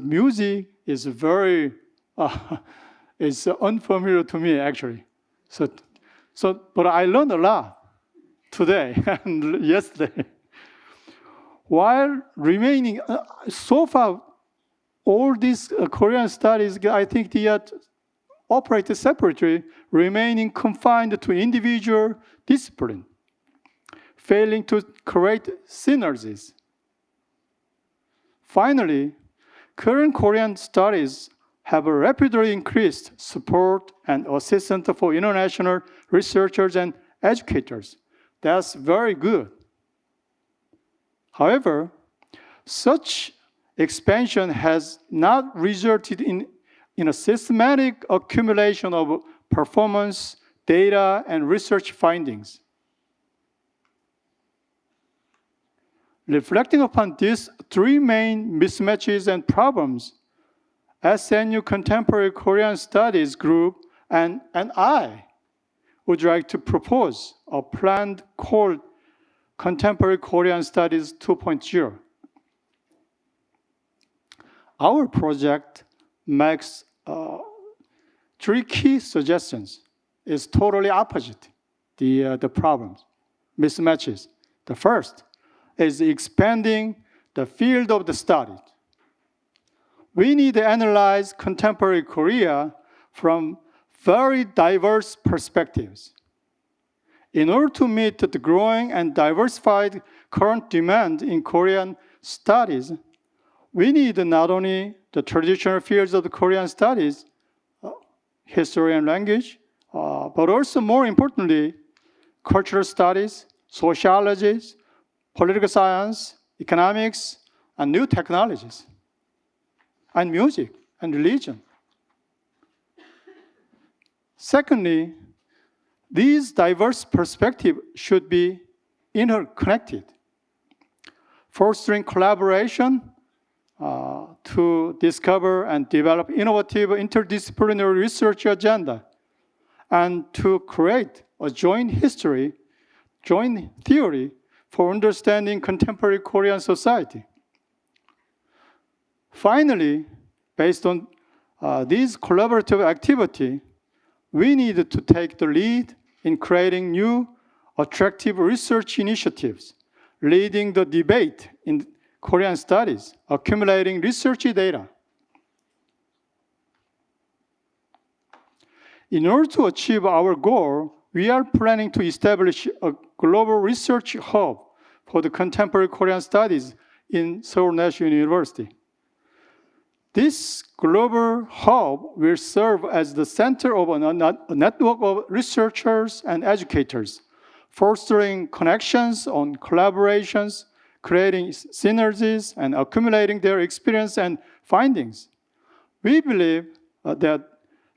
music is very, it's unfamiliar to me actually. But I learned a lot today and yesterday. While remaining, so far, all these Korean studies, I think they operate separately, remaining confined to individual discipline, failing to create synergies. Finally, current Korean studies have rapidly increased support and assistance for international researchers and educators. That's very good. However, such expansion has not resulted in a systematic accumulation of performance, data, and research findings. Reflecting upon these three main mismatches and problems, SNU Contemporary Korean Studies Group and I would like to propose a plan called Contemporary Korean Studies 2.0. Our project makes three key suggestions. It's totally opposite the problems, mismatches. The first is expanding the field of the study. We need to analyze contemporary Korea from very diverse perspectives. In order to meet the growing and diversified current demand in Korean studies, we need not only the traditional fields of the Korean studies, history and language, but also more importantly, cultural studies, sociologies, political science, economics, and new technologies, and music and religion. Secondly, these diverse perspectives should be interconnected, fostering collaboration to discover and develop innovative interdisciplinary research agenda, and to create a joint theory for understanding contemporary Korean society. Finally, based on this collaborative activity, we need to take the lead in creating new, attractive research initiatives, leading the debate in Korean studies, accumulating research data. In order to achieve our goal, we are planning to establish a global research hub for the contemporary Korean studies in Seoul National University. This global hub will serve as the center of a network of researchers and educators, fostering connections on collaborations, creating synergies, and accumulating their experience and findings. We believe that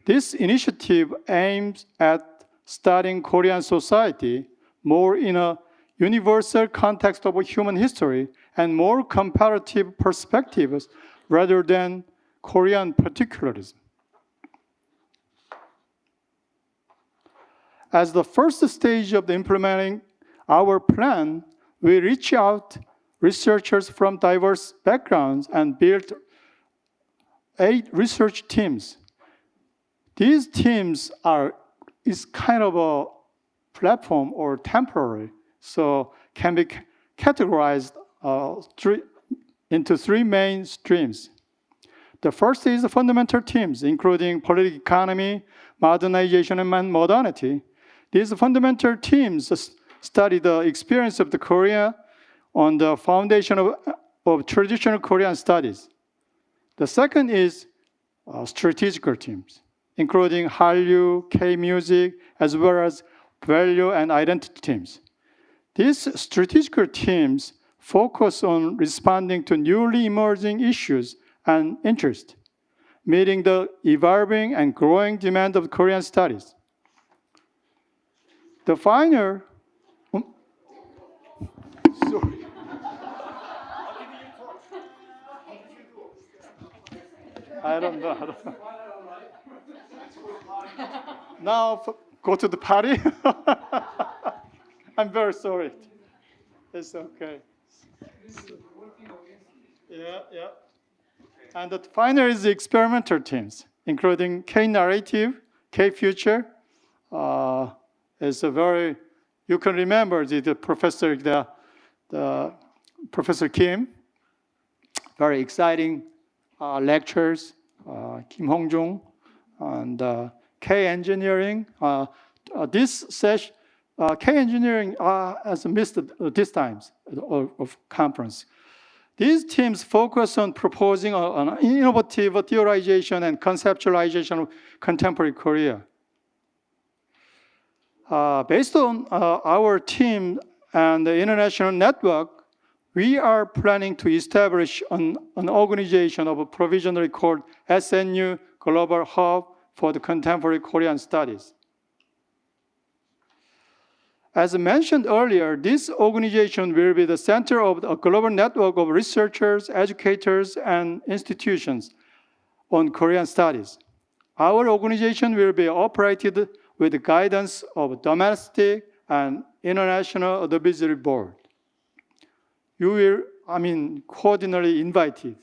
this initiative aims at studying Korean society more in a universal context of human history and more comparative perspectives rather than Korean particularism. As the first stage of implementing our plan, we reach out researchers from diverse backgrounds and built 8 research teams. These teams is kind of a platform or temporary, so can be categorized into 3 main streams. The first is the fundamental teams, including political economy, modernization, and modernity. These fundamental teams study the experience of the Korea on the foundation of traditional Korean studies. The second is strategical teams, including Hallyu, K-music, as well as value and identity teams. These strategical teams focus on responding to newly emerging issues and interest, meeting the evolving and growing demand of Korean studies. The final, sorry. I don't know. Now go to the party. I'm very sorry. It's okay. Yeah. And the final is the experimental teams, including K-narrative, K-future. It's a very, you can remember the professor, the Professor Kim, very exciting lectures, Kim Hong-jung, and K-engineering. This session, K-engineering has missed this times of conference. These teams focus on proposing an innovative theorization and conceptualization of contemporary Korea. Based on our team and the international network, we are planning to establish an organization of a provisionally called SNU Global Hub for the Contemporary Korean Studies. As mentioned earlier, this organization will be the center of a global network of researchers, educators, and institutions on Korean studies. Our organization will be operated with the guidance of domestic and international advisory board. You will, cordially invited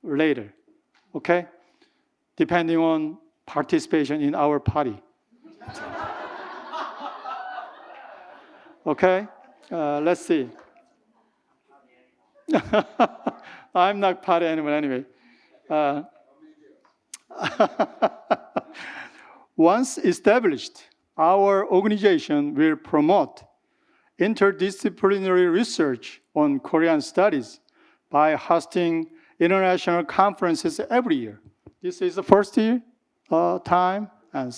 later, okay? Depending on participation in our party. Okay, let's see. I'm not party anymore anyway. Once established, our organization will promote interdisciplinary research on Korean studies by hosting international conferences every year. This is the first year time, and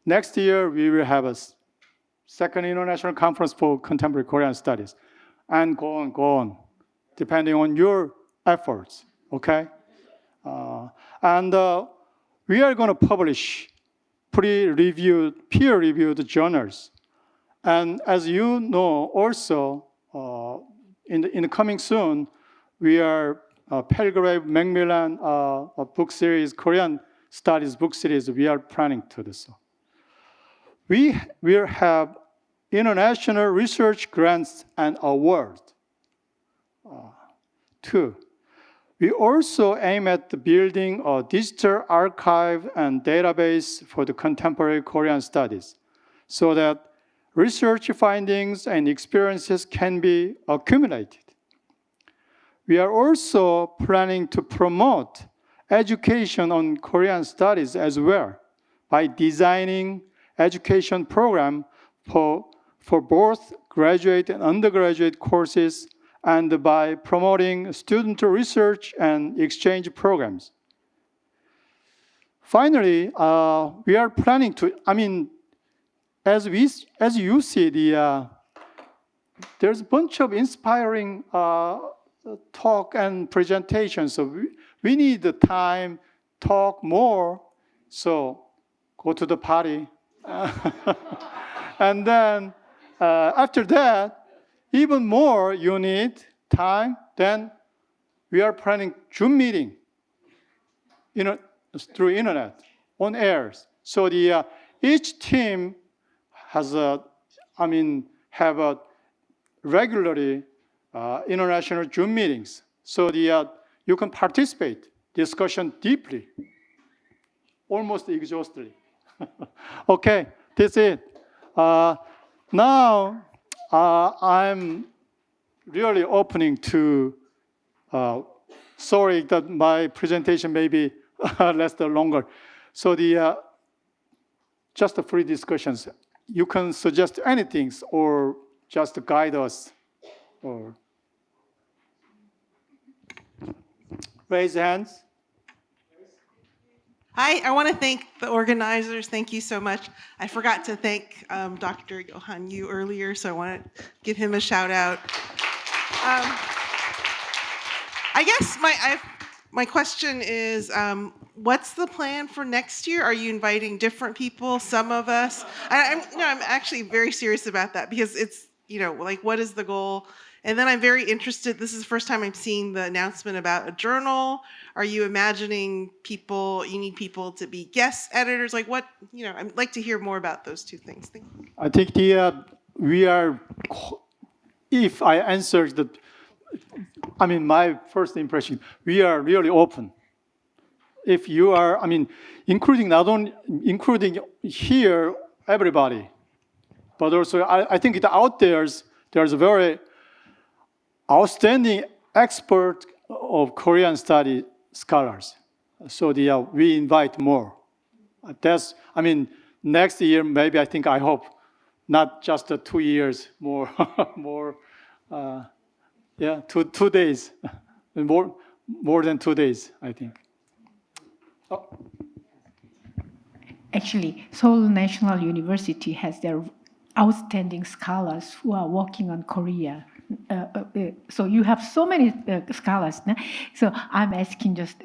next year we will have a second international conference for contemporary Korean studies, and go on, depending on your efforts, okay? And we are going to publish peer-reviewed journals. And as you know, also, in the coming soon, we are Pelgrave Macmillan book series, Korean studies book series, we are planning to do so. We will have international research grants and awards. 2, we also aim at building a digital archive and database for the contemporary Korean studies so that research findings and experiences can be accumulated. we are also planning to promote education on Korean studies as well by designing education program for both graduate and undergraduate courses and by promoting student research and exchange programs. Finally, we are planning to, as you see, there's a bunch of inspiring talk and presentations. So we need the time, talk more. So go to the party. And then after that, even more you need time. Then we are planning Zoom meeting, through internet, on airs. So each team has have a regularly international Zoom meetings. So you can participate, discussion deeply, almost exhaustively. Okay, that's it. Now I'm really opening to, sorry that my presentation maybe lasted longer. So just the free discussions. You can suggest anything or just guide us or raise hands. Hi, I want to thank the organizers. Thank you so much. I forgot to thank Dr. Johan Yu earlier, so I want to give him a shout out. I guess my question is, what's the plan for next year? Are you inviting different people, some of us? I'm actually very serious about that because it's, like, what is the goal? And then I'm very interested, this is the first time I'm seeing the announcement about a journal. Are you imagining you need people to be guest editors? Like what, I'd like to hear more about those two things. Thank you. I think we are, if I answered my first impression, we are really open. If you are, including here, everybody, but also I think out there's a very outstanding expert of Korean study scholars. So we invite more. That's, next year, maybe I hope, not just 2 years, more, 2 days, more than 2 days, I think. Oh. Actually, Seoul National University has their outstanding scholars who are working on Korea. So you have so many scholars. No? So I'm asking just,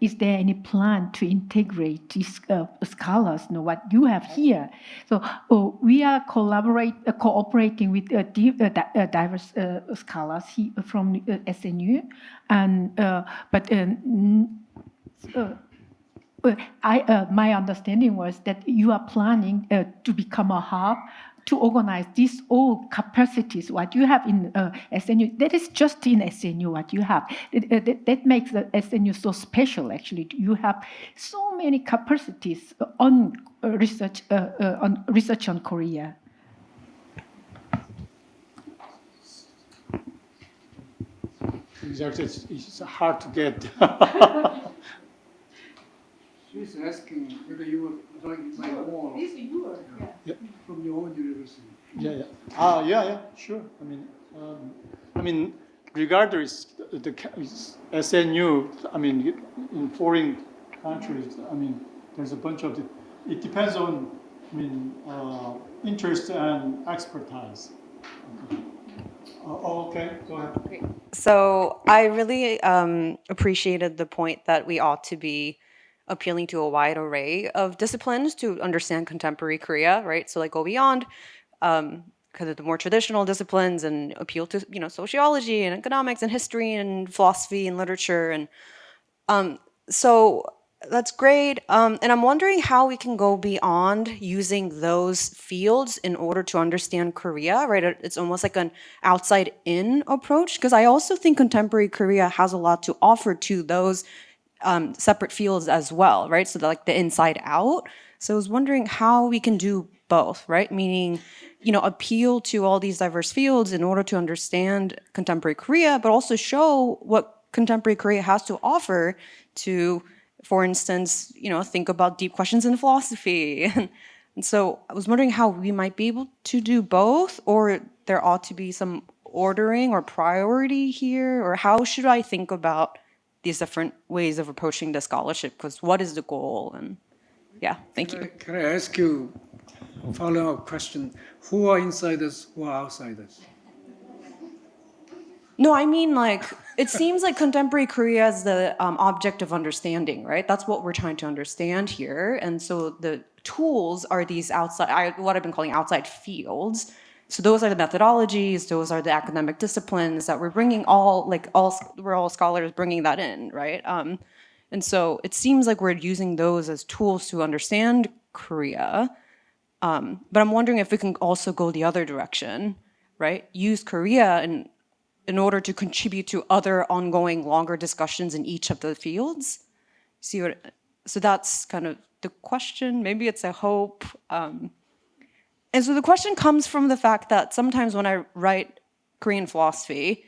is there any plan to integrate these scholars, what you have here? So we are cooperating with diverse scholars from SNU, and my understanding was that you are planning to become a hub to organize these all capacities, what you have in SNU. That is just in SNU what you have. That makes the SNU so special, actually. You have so many capacities on research on Korea. Exactly, it's hard to get. She's asking whether you would like to buy more from your own university. Yeah, sure. Regardless, the SNU, in foreign countries, there's a bunch of, it depends on, interest and expertise. Okay, go ahead. Great. So I really appreciated the point that we ought to be appealing to a wide array of disciplines to understand contemporary Korea, right? So like go beyond because of the more traditional disciplines and appeal to, sociology and economics and history and philosophy and literature. And so that's great. And I'm wondering how we can go beyond using those fields in order to understand Korea, right? It's almost like an outside-in approach, because I also think contemporary Korea has a lot to offer to those separate fields as well, right? So like the inside out. So I was wondering how we can do both, right? Meaning appeal to all these diverse fields in order to understand contemporary Korea, but also show what contemporary Korea has to offer to, for instance, think about deep questions in philosophy. And so I was wondering how we might be able to do both, or there ought to be some ordering or priority here, or how should I think about these different ways of approaching the scholarship? Because what is the goal? And yeah, thank you. Can I ask you a follow-up question? Who are insiders, who are outsiders? No, I mean, it seems like contemporary Korea is the object of understanding, right? That's what we're trying to understand here. And so the tools are these what I've been calling outside fields. So those are the methodologies, those are the academic disciplines that we're bringing we're all scholars bringing that in, right? And so it seems like we're using those as tools to understand Korea. But I'm wondering if we can also go the other direction, right? Use Korea in order to contribute to other ongoing longer discussions in each of the fields. So that's kind of the question. Maybe it's a hope. And so the question comes from the fact that sometimes when I write Korean philosophy,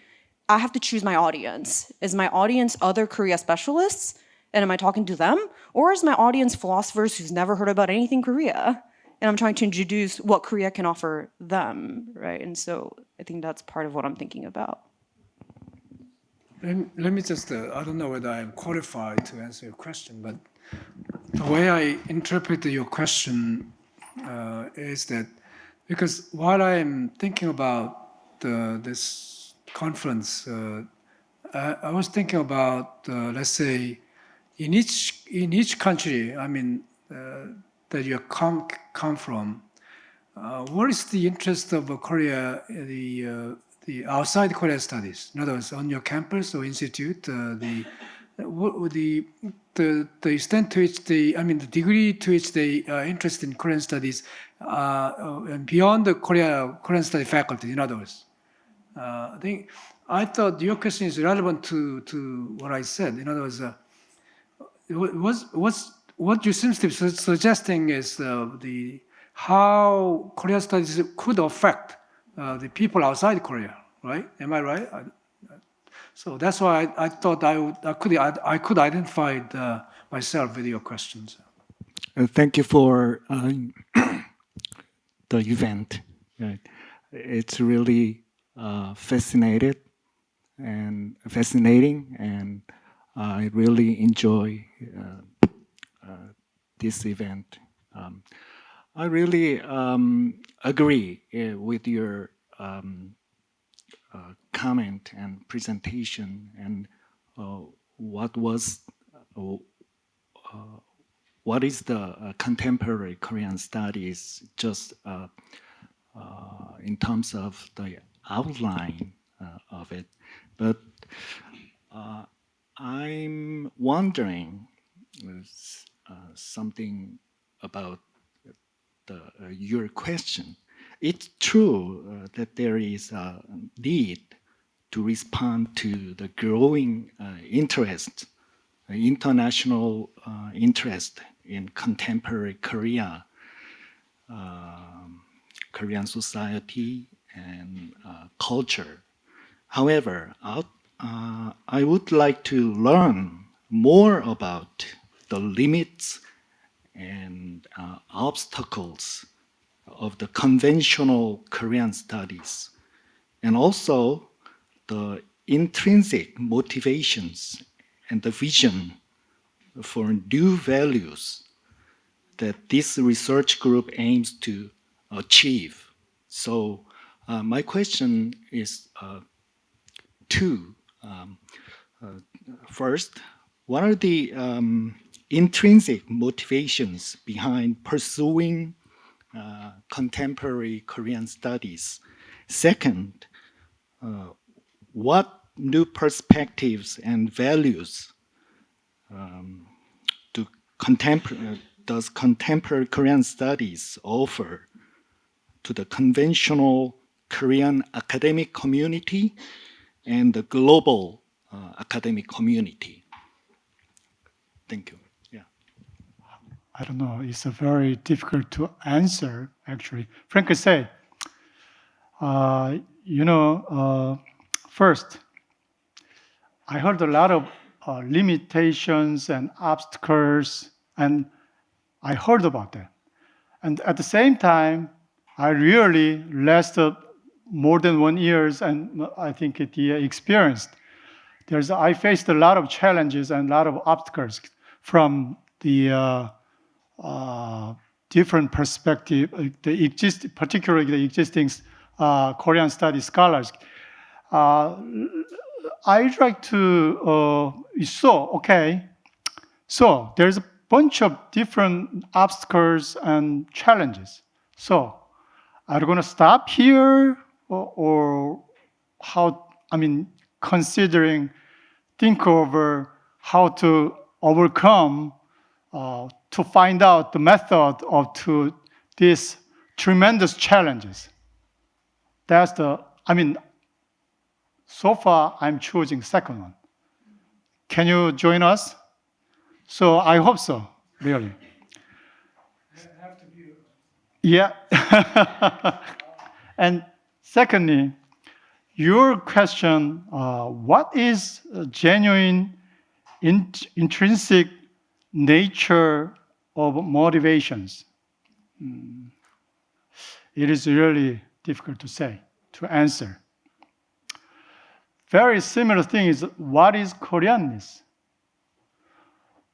I have to choose my audience. Is my audience other Korea specialists? And am I talking to them? Or is my audience philosophers who's never heard about anything Korea? And I'm trying to introduce what Korea can offer them, right? And so I think that's part of what I'm thinking about. Let me just, I don't know whether I'm qualified to answer your question, but the way I interpret your question is that, because while I'm thinking about this conference, I was thinking about, let's say, in each country, I mean, that you come from, what is the interest of Korea, the outside Korea studies? In other words, on your campus or institute, the extent to which the degree to which they are interested in Korean studies, and beyond the Korean study faculty. In other words, I thought your question is relevant to what I said. In other words, what you seem to be suggesting is how Korean studies could affect the people outside Korea, right? Am I right? So that's why I thought I could identify myself with your questions. Thank you for the event. It's really fascinating, and I really enjoy this event. I really agree with your comment and presentation, and what is the contemporary Korean studies, just in terms of the outline of it. But I'm wondering something about your question. It's true that there is a need to respond to the growing international interest in contemporary Korea, Korean society and culture. However, I would like to learn more about the limits and obstacles of the conventional Korean studies, and also the intrinsic motivations and the vision for new values that this research group aims to achieve. So my question is two. First, what are the intrinsic motivations behind pursuing contemporary Korean studies? Second, what new perspectives and values does contemporary Korean studies offer to the conventional Korean academic community and the global academic community? Thank you. Yeah. I don't know. It's a very difficult to answer, actually. Frankly say, First, I heard a lot of limitations and obstacles, and I heard about that. And at the same time, I really lasted more than 1 year, and I think it experienced. I faced a lot of challenges and a lot of obstacles from the different perspective, particularly the existing Korean study scholars. I'd like to so there's a bunch of different obstacles and challenges. So are you going to stop here or how, considering, think over how to overcome, to find out the method to these tremendous challenges? That's so far I'm choosing second one. Can you join us? So I hope so, really. Yeah. And secondly, your question, what is genuine intrinsic nature of motivations? It is really difficult to answer. Very similar thing is, what is Koreanness?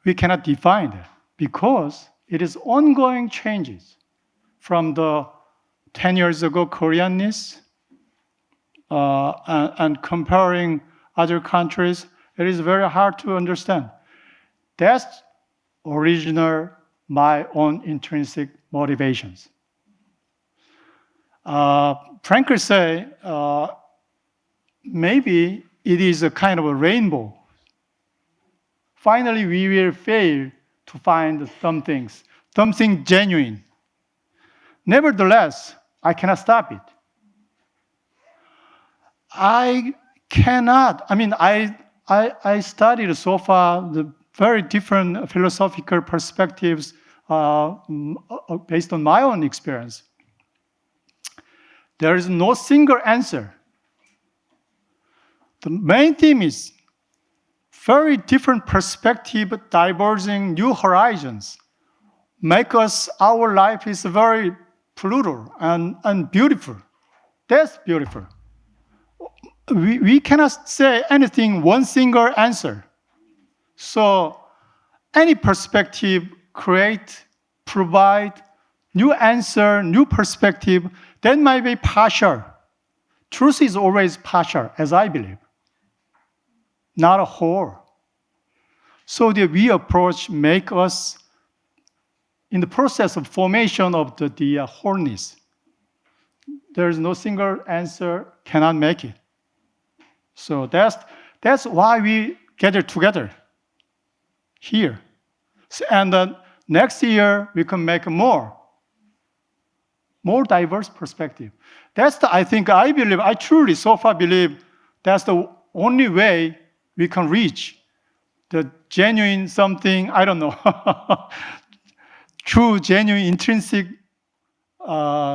We cannot define that because it is ongoing changes from the 10 years ago Koreanness and comparing other countries. It is very hard to understand. That's original, my own intrinsic motivations. Frankly say, maybe it is a kind of a rainbow. Finally, we will fail to find something genuine. Nevertheless, I cannot stop it. I studied so far the very different philosophical perspectives based on my own experience. There is no single answer. The main theme is very different perspective, diverging new horizons, make our life is very plural and beautiful. That's beautiful. We cannot say anything, one single answer. So any perspective provide new answer, new perspective, that might be partial. Truth is always partial, as I believe, not a whole. So the we approach make us in the process of formation of the wholeness. There is no single answer, cannot make it. So that's why we gather together here. And next year we can make more diverse perspective. That's I truly so far believe that's the only way we can reach the genuine something, I don't know, true, genuine, intrinsic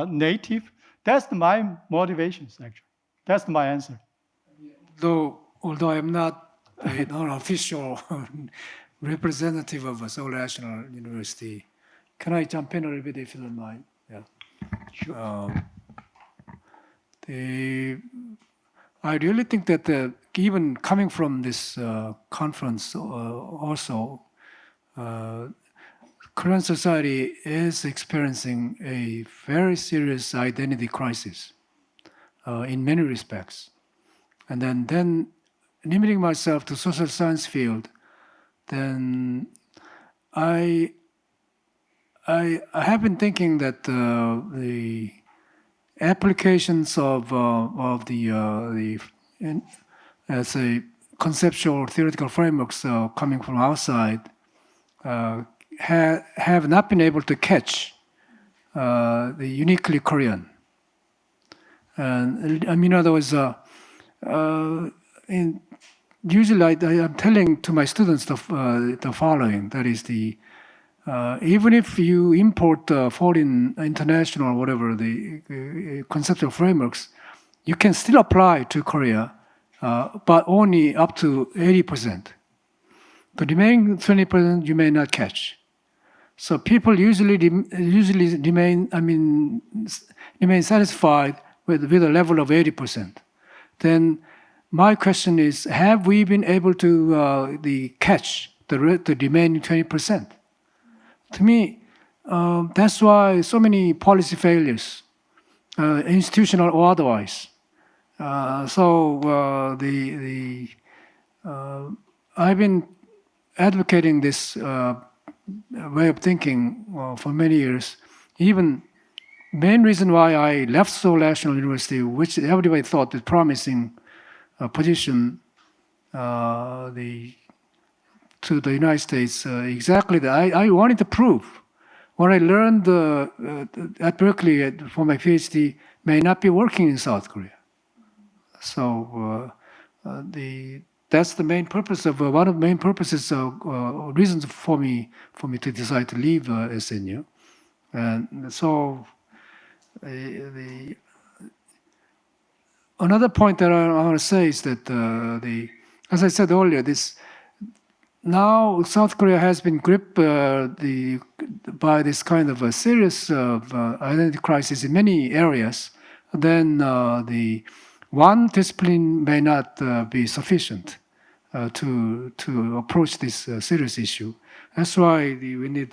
native. That's my motivations, actually. That's my answer. Although I'm not an official representative of a Seoul National University, can I jump in a little bit if you don't mind? Yeah. Sure. I really think that even coming from this conference also, Korean society is experiencing a very serious identity crisis in many respects. And then limiting myself to social science field, then I have been thinking that the applications of the as a conceptual or theoretical frameworks coming from outside have not been able to catch the uniquely Korean. And in other words, usually I'm telling to my students the following, that is even if you import foreign, international, whatever, the conceptual frameworks, you can still apply to Korea, but only up to 80%. The remaining 20% you may not catch. So people usually remain satisfied with a level of 80%. Then my question is, have we been able to catch the remaining 20%? To me, that's why so many policy failures, institutional or otherwise. I've been advocating this way of thinking for many years. Even main reason why I left Seoul National University, which everybody thought is promising position to the United States, exactly that. I wanted to prove what I learned at Berkeley for my PhD may not be working in South Korea. So that's the main purpose of one of the main purposes reasons for me to decide to leave SNU. And so another point that I want to say is that as I said earlier, now South Korea has been gripped by this kind of a serious identity crisis in many areas. Then the one discipline may not be sufficient to approach this serious issue. That's why we need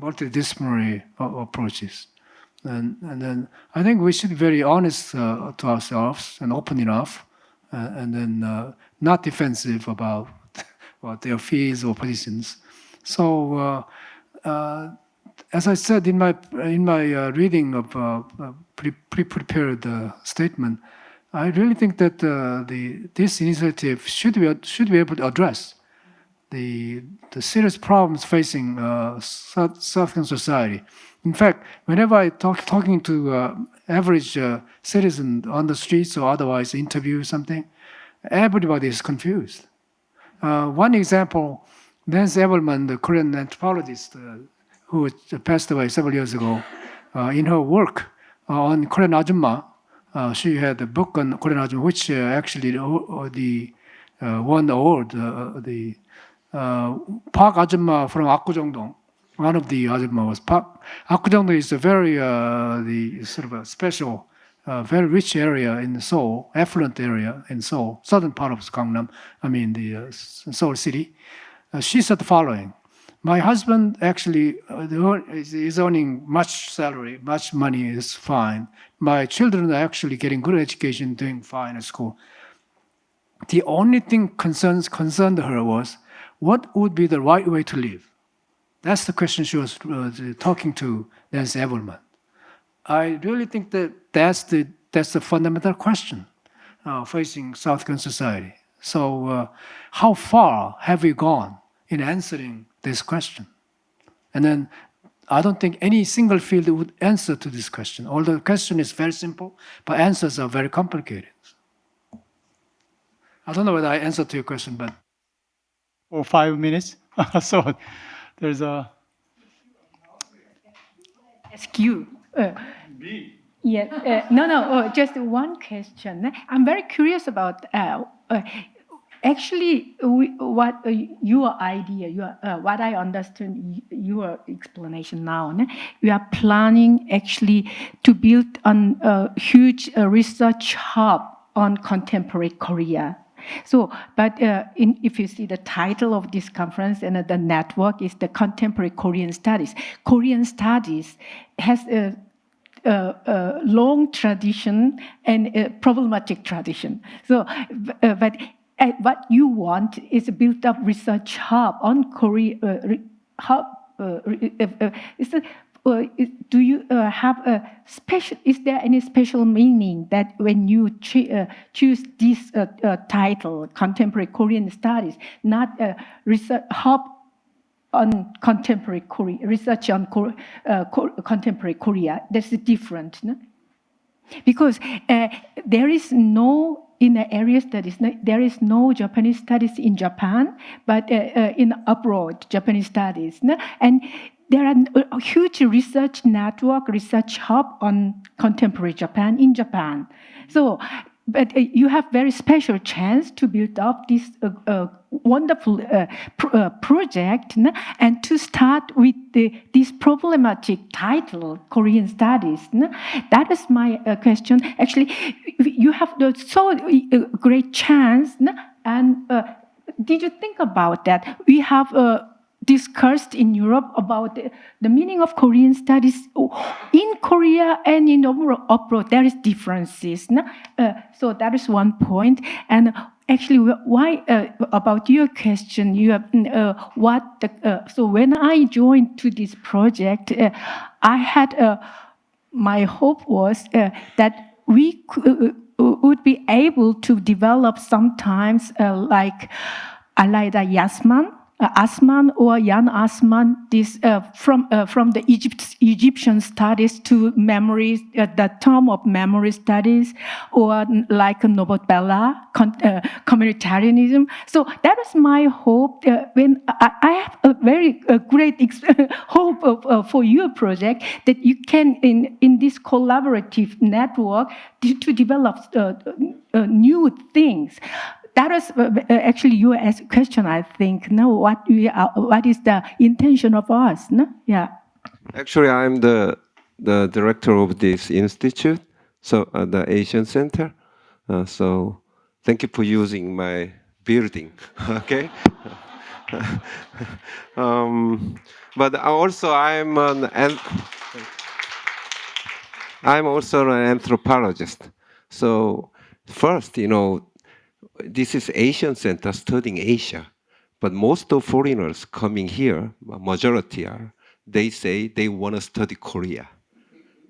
multidisciplinary approaches. And then I think we should be very honest to ourselves and open enough, and then not defensive about their fears or positions. So, as I said in my reading of pre-prepared statement, I really think that this initiative should be able to address the serious problems facing South Korean society. In fact, whenever I talking to average citizen on the streets or otherwise interview something, everybody is confused. One example, Nancy Evelman, the Korean anthropologist who passed away several years ago, in her work on Korean Ajumma, she had a book on Korean Ajumma, which actually won the award. The Park Ajumma from Apgujeongdong, one of the Ajumma was Park. Apgujeongdong is a very sort of a special, very rich area in Seoul, affluent area in Seoul, southern part of Gangnam. I mean the Seoul city. She said the following: my husband actually is earning much salary, much money is fine. My children are actually getting good education, doing fine at school. The only thing concerned her was, what would be the right way to live? That's the question she was talking to Nancy Evelman. I really think that that's the fundamental question facing South Korean society. So how far have we gone in answering this question? And then I don't think any single field would answer to this question. Although the question is very simple, but answers are very complicated. I don't know whether I answered to your question, but... For 5 minutes. So there's a... Ask you. Yeah, no, just one question. I'm very curious about actually what your idea, what I understand your explanation now. You are planning actually to build a huge research hub on contemporary Korea. So, but if you see the title of this conference and the network is the Contemporary Korean Studies. Korean Studies has a long tradition and a problematic tradition. So, but what you want is a built-up research hub on Korea. Do you have a special? Is there any special meaning that when you choose this title, Contemporary Korean Studies, not a research hub on contemporary Korea, research on contemporary Korea? That's different, no? Because there is no in the areas that is there is no Japanese studies in Japan, but in abroad Japanese studies, no? And there are a huge research network, research hub on contemporary Japan in Japan. So, but you have very special chance to build up this wonderful project, and to start with this problematic title, Korean Studies. That is my question. Actually, you have so great chance, and did you think about that? We have discussed in Europe about the meaning of Korean studies in Korea and in abroad. There is differences. So that is one point. And actually, why about your question? You have so when I joined to this project, I had my hope was that we would be able to develop sometimes like Alaida Yasman, Asman or Jan Asman, this from the Egyptian studies to memories, the term of memory studies, or like Norbert Bella, communitarianism. So that is my hope. When I have a very great hope for your project, that you can in this collaborative network to develop new things. That is actually your question, I think. No, what is the intention of us? No, yeah. Actually, I'm the director of this institute, so the Asian Center. So thank you for using my building. Okay. But also I'm also an anthropologist. So first, this is Asian Center studying Asia, but most of foreigners coming here, majority are, they say they want to study Korea.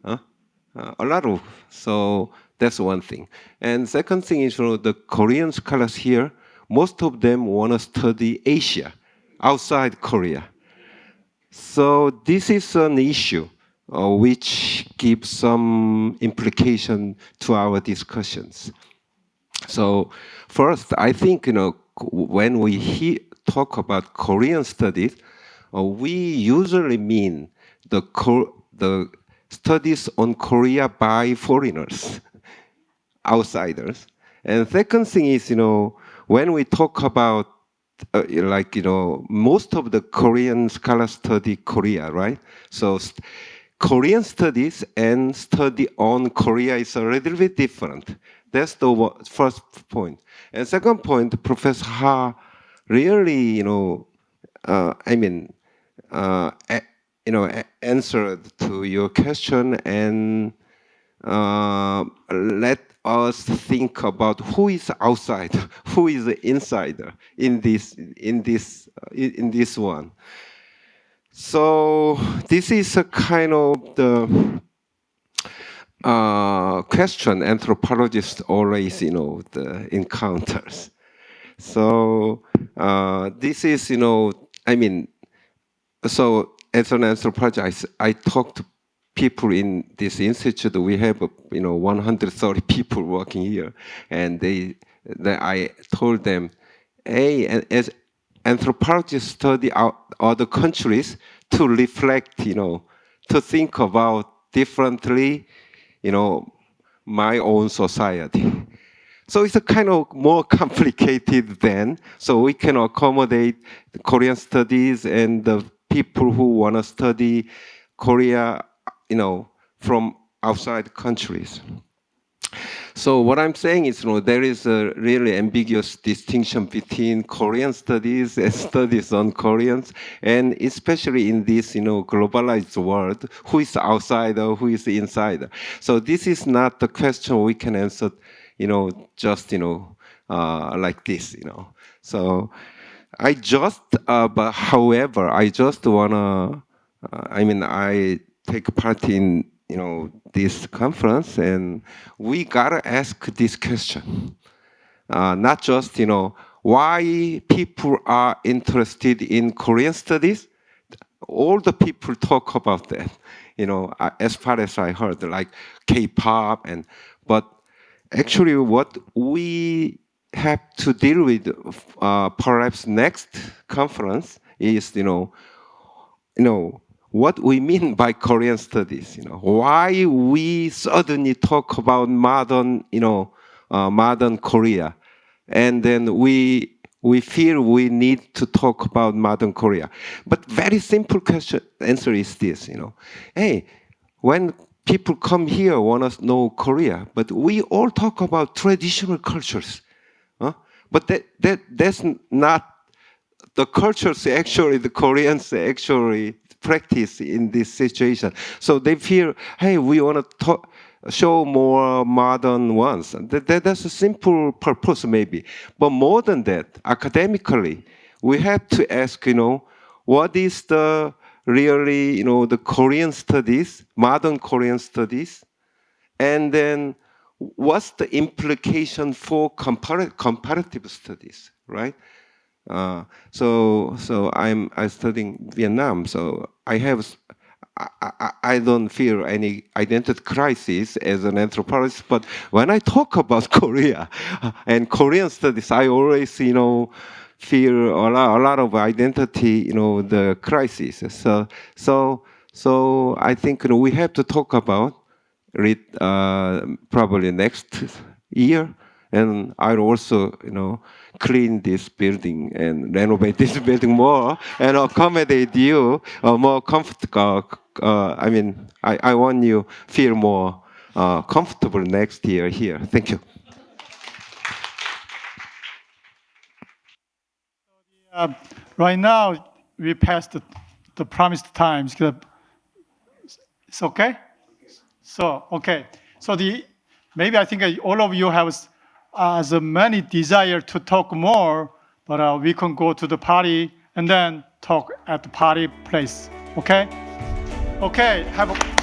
A lot of, so that's one thing. And second thing is, the Korean scholars here, most of them want to study Asia, outside Korea. So this is an issue which gives some implication to our discussions. So first, I think, when we talk about Korean studies, we usually mean the studies on Korea by foreigners, outsiders. And second thing is, when we talk about, most of the Korean scholars study Korea, right? So Korean studies and study on Korea is a little bit different. That's the first point. And second point, Professor Ha really, answered to your question and let us think about who is outside, who is the insider in this one. So this is a kind of the question anthropologists always, the encounters. So this is, so as an anthropologist, I talk to people in this institute. We have, 130 people working here, and I told them, hey, as anthropologists study other countries to reflect, to think about differently, my own society. So it's a kind of more complicated then. So we can accommodate the Korean studies and the people who want to study Korea, from outside countries. So what I'm saying is, there is a really ambiguous distinction between Korean studies and studies on Koreans, and especially in this, globalized world, who is outsider, who is insider. So this is not the question we can answer, just, like this, So I just, but however, I just wanna, I take part in, this conference, and we gotta ask this question. Not just, why people are interested in Korean studies. All the people talk about that, as far as I heard, like K-pop, but actually what we have to deal with, perhaps next conference is, what we mean by Korean studies, why we suddenly talk about modern, modern Korea, and then we feel we need to talk about modern Korea. But very simple answer is this, hey, when people come here want to know Korea, but we all talk about traditional cultures, but that's not the cultures actually, the Koreans actually practice in this situation. So they feel, hey, we want to show more modern ones. That's a simple purpose maybe. But more than that, academically, we have to ask, what is the really, the Korean studies, modern Korean studies, and then what's the implication for comparative studies, right? So I'm studying Vietnam. So I don't feel any identity crisis as an anthropologist. But when I talk about Korea and Korean studies, I always feel a lot of identity the crisis. So I think we have to talk about it probably next year. And I'll also, clean this building and renovate this building more and accommodate you more comfortable. I want you feel more comfortable next year here. Thank you. Right now, we passed the promised times. It's okay? So, okay. So maybe I think all of you have as many desire to talk more, but we can go to the party and then talk at the party place. Okay? Okay. Have a